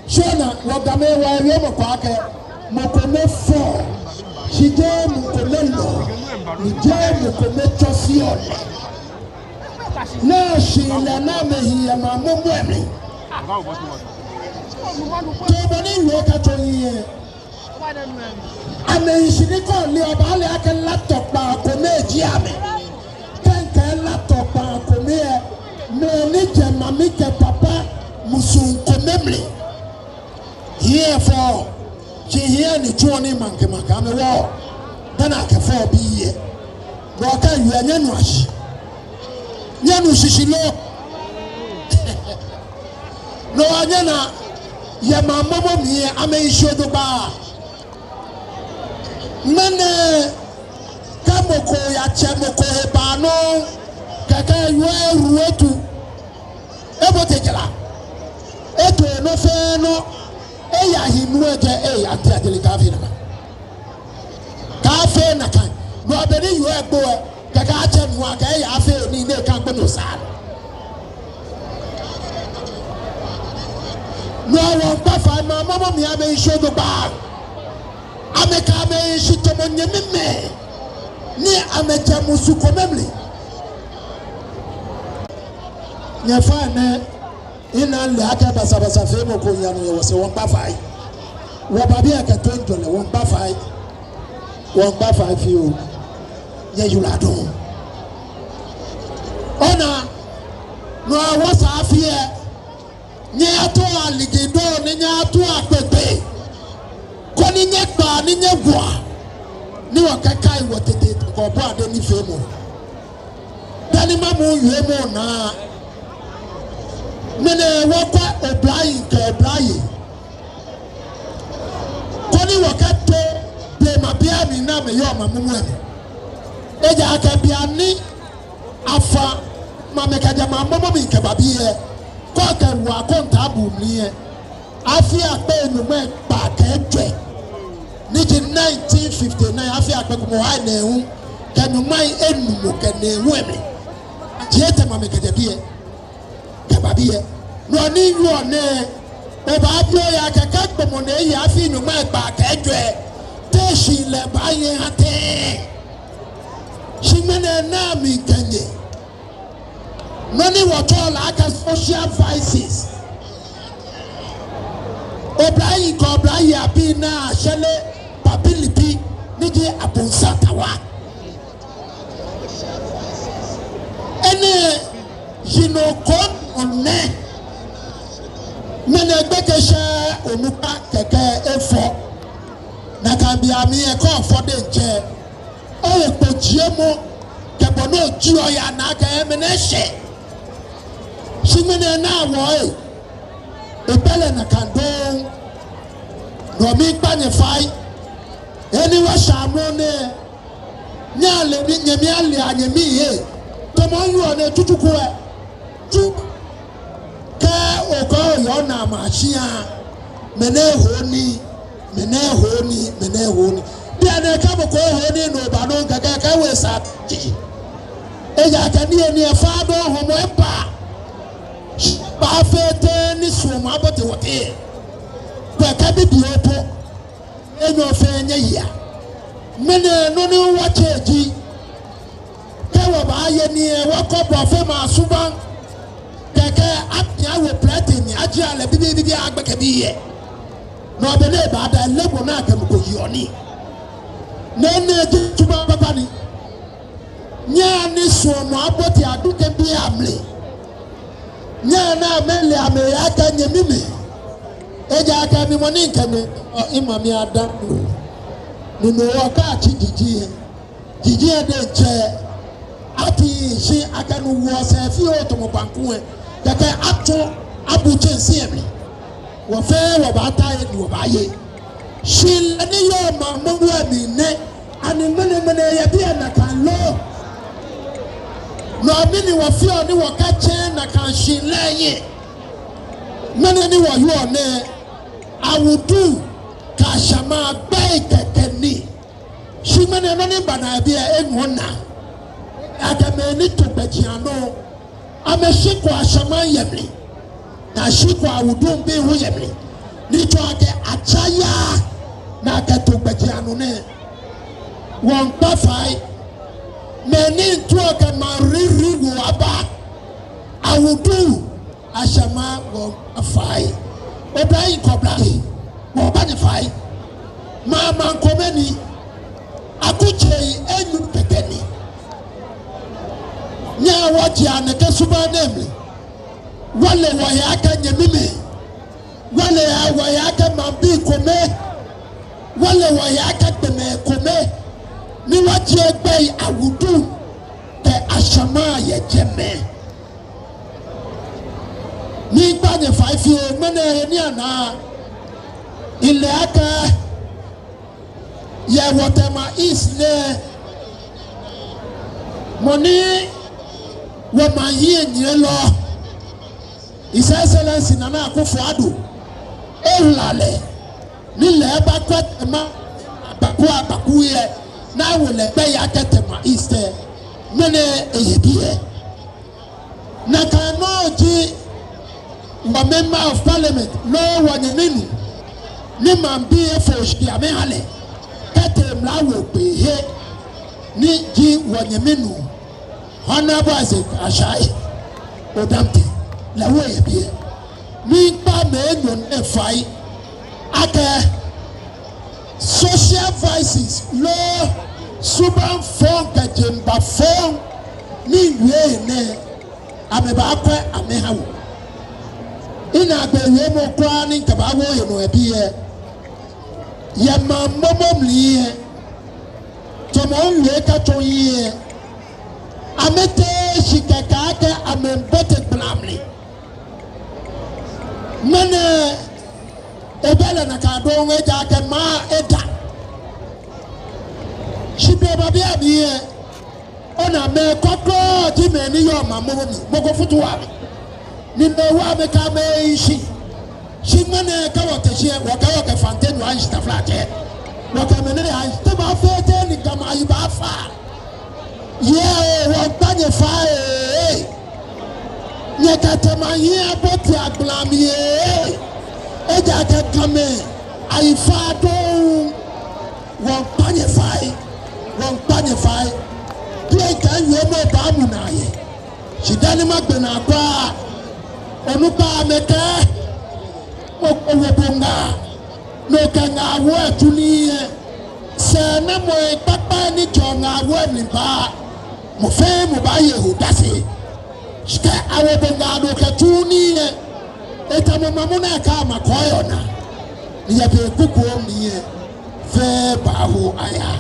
Shona wagame wa ye mo kwa ke mo ko me fo. Shije mo ko me lo. Ni je mo ko me tosi ole. Na shi la na me hiya ma mo mo emi. To boni wo ka to yin. Ame shini ko le oba le ake laptop pa ko meji ame. Kenke laptop pa ko me me ni je mami ke papa musun ko memle. Here for she here ni tuoni manke makame wo. Dana ke for bi ye. Bo ka yu anyanu ashi. Nyanu shishilo. No anyana ya mama mi ame ishodo ba. Mene kamoko ya chemoko hebano kaka yue ruetu ebo tejela eto no fe no eya hinu eje eya ati adele kafe na kan no abeni yue egbo kaka achemu aka eya afe ni ne kan gbe no sa no won pa fa mama mi ame shodo ba ameka me shitomo nyememe ni ameja musuko memli nyafa ne ina le aka basa fe mo ko yanu ye wose won ba fai wo babi aka tonjole won ba fai fi o ye yuladon ona no wasa afie ni ato aligido ni ato apepe koni nyekpa ni nyegwa ni wakakai wotete ko bo ade ni femo dani mamu yemo na mene wakwa oblai ke oblai koni wakato de mabia mi na me yo mamu ame eja aka bia ni afa mameka jama mama mi ke babie ko ka wa konta bu mi e afi ape enume pa ke twe niji 1959 afi akpekumo ha na ehu kanumai enumo kana ehu eme tiete mamekete bie kababie no ni yu ne oba abio ya kaka kpomo na eyi afi numai pa ka edwe teshi le baye ate shimene na mi kanye noni wotola aka social vices obrayi ko obrayi abi na shele ability niji abonsatawa ene jinokon onne mene gbekeshe onupa keke efo na kambi ami e ko fo de nje o ekpojie mo kebo no ji oya na ka emene she shimene na wo ebele na kandon no mi panye fai eni wa shamone nyale ni nyemi ale anyemi ye to mo yu na tutuku e tu ka oko yo na machia mene honi bia na ka boko honi no ba no ka we sa ti eja ka ni e fa do homo e ba fete ni sumo abote wote ka bibi opo enyo fe nya ya mene no ni wacheji kewo ba ye ni e wakobo fe ma suban keke apia we plate ni aje ale bibi agbeke bi ye no be le ba da lebo na ka mko yoni nene tuba baba ni nya ni sumo abote aduke bi amle nya na mele ame aka nyemimi eja aka mi moni nkame imami ada nínú waka chi jiji de che ati shi aka no wo se fi o to mo banku e keke ato abuche nsi emi wo fe wo ba ta e wo ba ye shi ni yo ma mo wa mi ne and many ya be na kan lo no mini wo fi oni wo ka chen na kan shi leye many ni wo yo ne Awudun ka shama bai kekeni shi many no ni bana be enwona akameni to bejiano ameshiko ashama yemli na shiko Awudun be ho yemli ni to ake achaya na to bejiano ne won pa fai meni to ake mariri wo aba Awudun ashama won fai obai kobla wo ba ni fai mama nkomeni akuche enyu pekeni nya waji aneke suba nemli wale wayaka nyemime wale wayaka mambi kome wale wayaka teme kome ni waji egbe Awudun te ashama ye jeme ni gbanye 5 years mene ni ana ile aka ye Tema is ne moni wo man yi nyire lo His Excellency Nana Akufo-Addo elale ni le ba kwat ma baku ye na wo le be ya Tema is mene eyebie na kan no ji wa member of parliament no wonye ninu ni man bi e fo shi ame hale kete mlawo pe he ni ji wonye menu Honorable Isaac Ashai Odamte la way be mi pa me nyon e fai ake social vices lo suban fon kajemba fon ni we ne ameba akwa amehawo ina be we mo kwa ni kabawo ye no ebie ye mamomli ye tomo we ka toyi amete shikakake amembote blamli mene ebele na kado weja ke ma eda shibe babi abiye ona me kokko ti me ni yo mamomi boko futu wa ni me wa me ka me shi mene ka wote shi wa ka wote fantenu an sta flate wa ka me ne an sta ba fete ni kama iba fa yeah, what banye fire? Nyekatema ye aboti aglami ye. Eja ke kame aifado won banye fire. Play kan yo mo ba mu na ye. Shidani magbena kwa onupa meke okowobonga no kanga wo atuni se na mo papa ni jonga wo ni ba mo fe mo ba ye ho dase shika awobonga do katuni eta mo mamuna ka makoyo na ni ya be kuko mi fe ba ho aya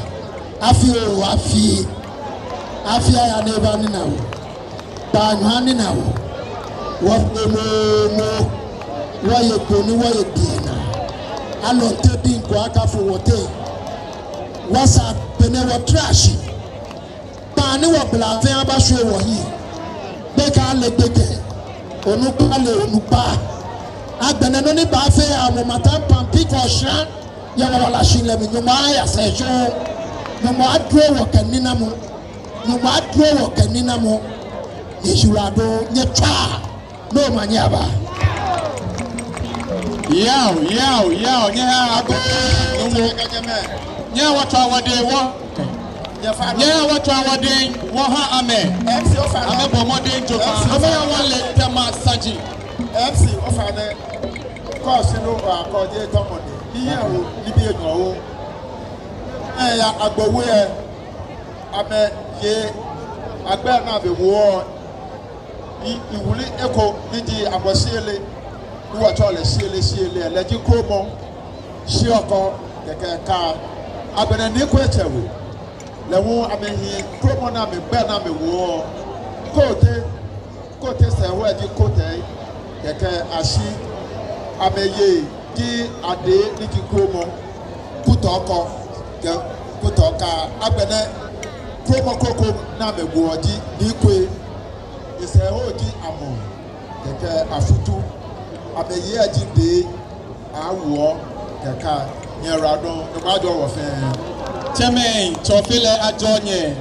afi aya ne ba ni na wo ba nhani na wo wo no waye koni waye diena alo tebi nko aka fo wote wasa pene wo trash pa ni wo blave abaswe wo yi be ka le gbeke onupa agbene no ni ba fe amomata pampi ko shan ya wala shile mi nyuma ya sejo nyuma adro wo kanina mo yeshurado nyetwa no manyaba Yao, nya ako. Nya watu awade wo. Nya watu awade wo ha ame. Ame bomode njoka. Ame ya wale Tema saji. MC ofane course no akode tomode. Iye o ibi enwo. Ya agbowo e ame ye agbe na be wo iwuli eko nidi abosiele wo chole siele leji komo si oko keke ka abene ni ko echewe lewo amehi komo na me gbe na me wo kote se wo di kote keke asi ameye di ade ni ki komo kuto oko kutoka abene promo koko na meguoji dikwe ise hoji amo keke afutu abeye ajinde awo keka nyeradon nwajo wo fe Cheme chofile ajonye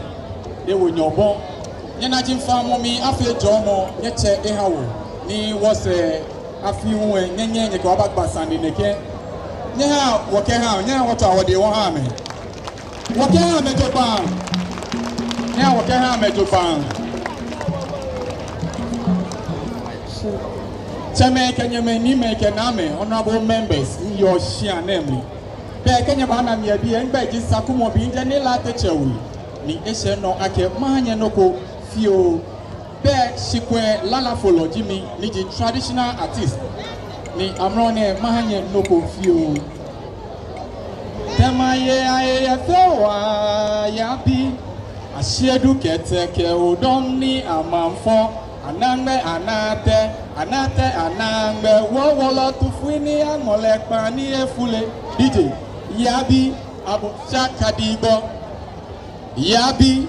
ewo nyobon nyena jimfa momi afi jomo nyeche ehawo ni wose afi huwe nyenye kwa bagbasa ni neke nyeha woke ha nyeha wota wode wo ha me woke ha me joban nyeha woke ha me joban Cheme kenyeme ni me kename honorable members in your share name be kenya bana mi abi en be ji sakumo bi nje ni la techewu ni ese no ake mahanye noko fio be shikwe lala follow jimi ni ji traditional artist ni amrone mahanye noko fio tema ye aye fewa ya bi asiedu keteke odom ni amamfo anangbe anate anangbe wowolo tufuini amolepa ni efule DJ Yabi Abu Shakadibo Yabi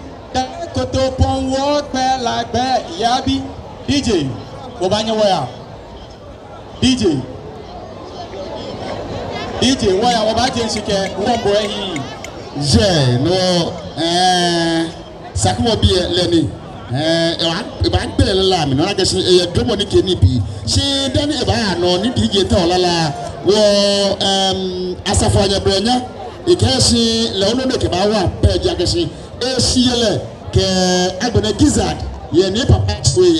Koto Pon Walk like that Yabi DJ Wabanya Waya DJ Waya Wabajan Shike Wombo Je no Sakumo be Lenny Iban Pele Lam, no, I guess a Dominic Nipi. She done it by no need to get all la. Well, Asafanya Brenya, Ikashi, Leono Kebawa, Pejagashi, ACL, Abona Gizzard, ye nepa pathway,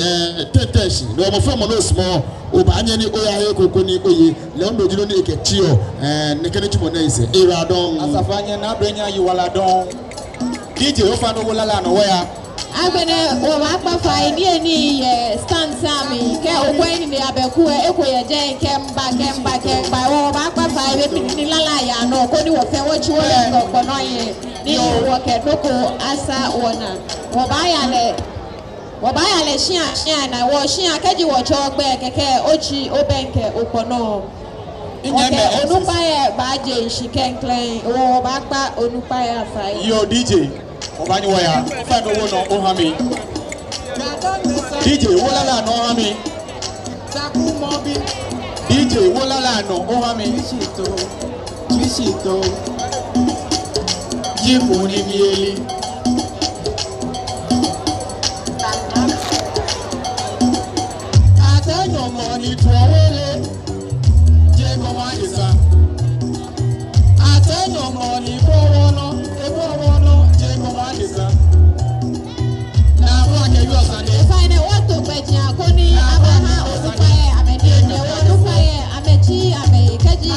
Teteshi, no more from no small, Obanyani Oya Kokoni Oye, Leono Juni Ketio, and Nekanichimonese, Iradon, Asafanya Nabrenya, you are a don. DJ Ofano Walla, where Abene wapa faini ni stand sami ke okweni ni abeku ekoye je kemba wapa faini ni lala ya no koni wo fe wo chiwo le kono ye ni wo ke doko asa wona wo ba ya le shia na wo shia keji wo chogbe keke ochi obenke okono okay onupa ye ba je shikenklen wo ba pa onupa ya fai yo DJ Obani waya, find a one on Ohami. DJ Wolala no Ohami. DJ Wolala no Ohami. Chishito. Jimuni Mieli. I tell your money to away. Jago Madisa. I tell your money for one. Fine, what to bet you? Koni, Abaha, Odupaye, Amedine, Odupaye, Amechi, Amekaji,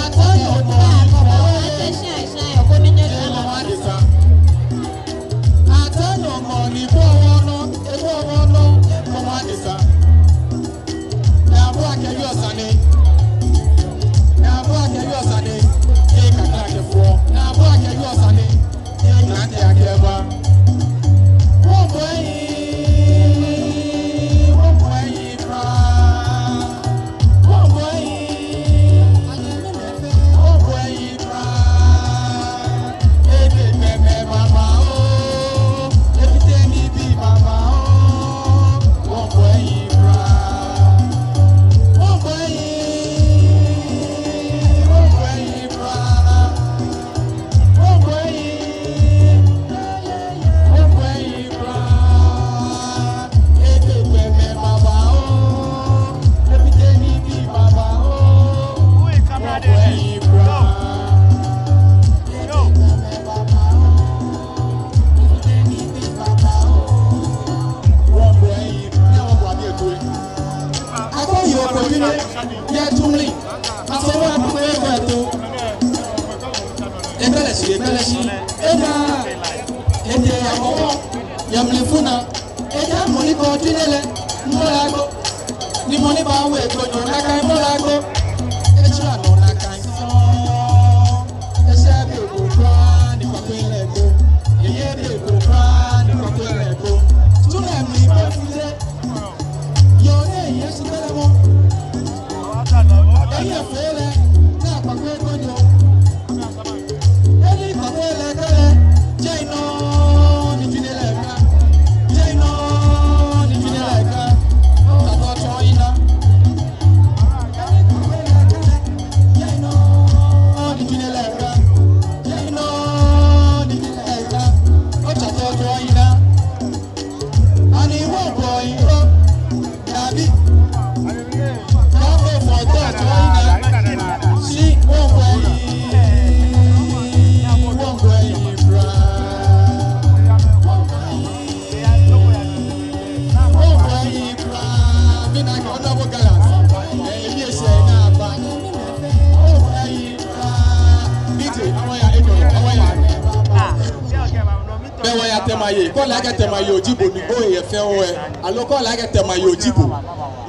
Tema ye ko la ke Tema ye ojibo ni o ye fe o e alo ko la ke Tema ye ojibo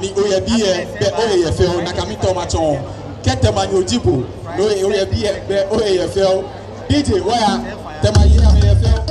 ni o ye bi e be o ye fe o na kami to ma ton ke Tema ye ojibo no o ye bi e be o ye fe o DJ waya Tema ye am ye fe o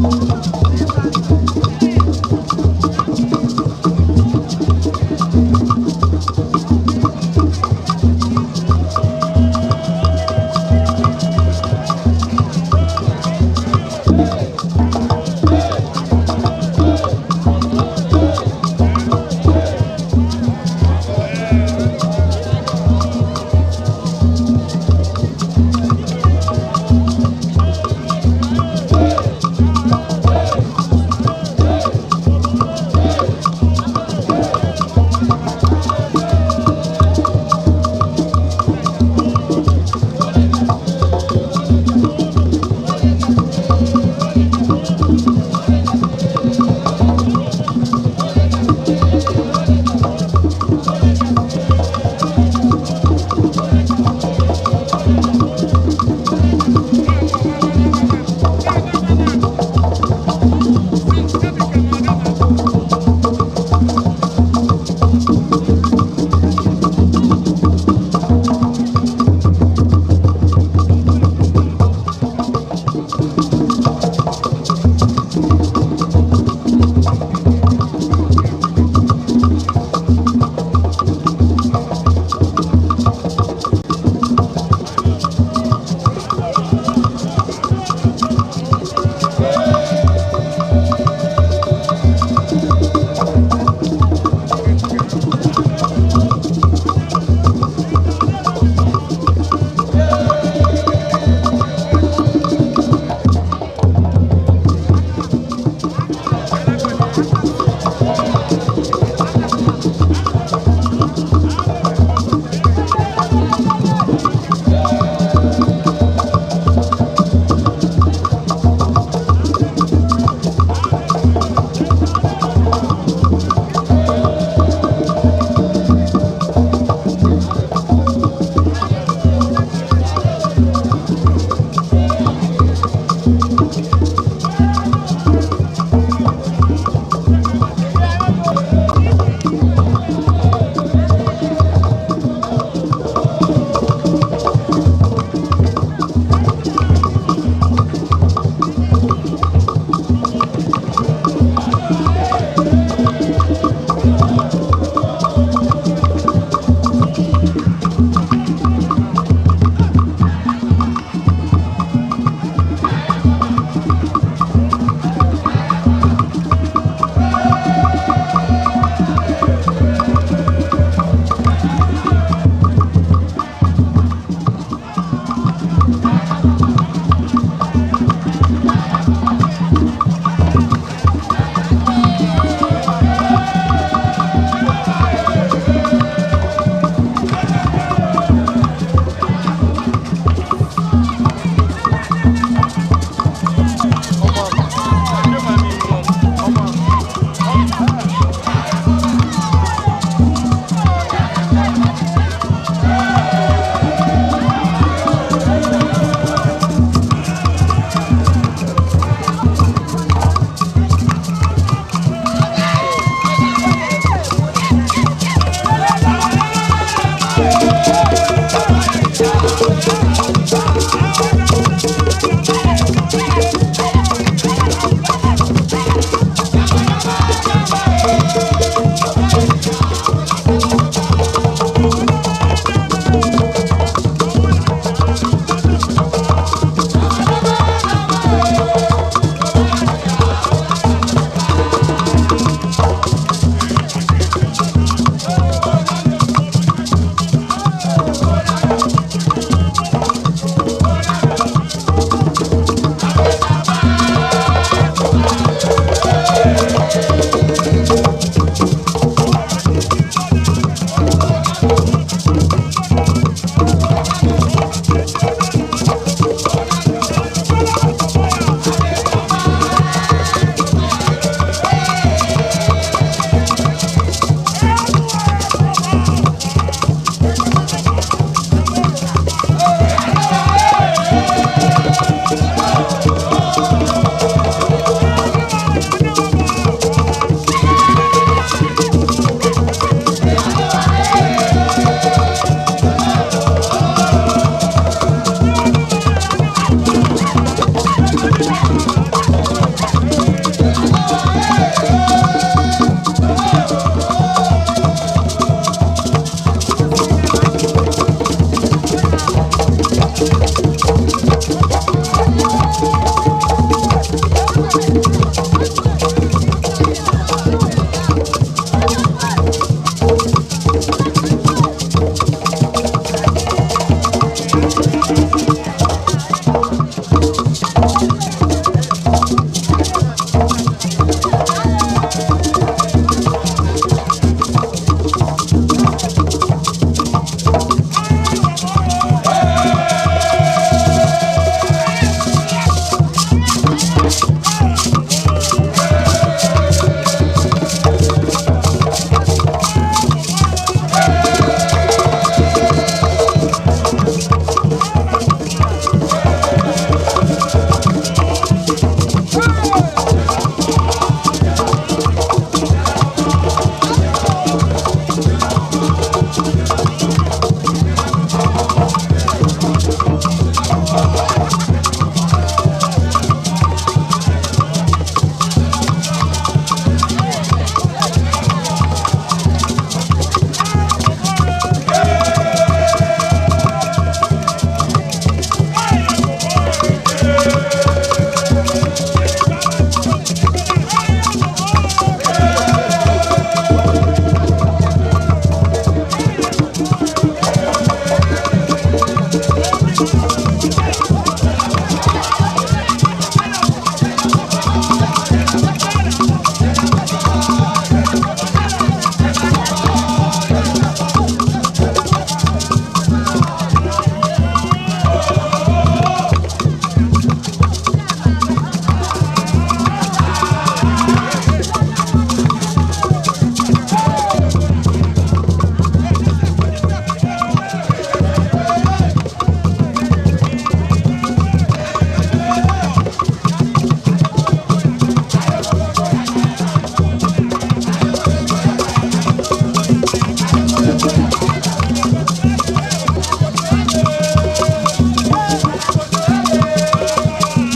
Thank you.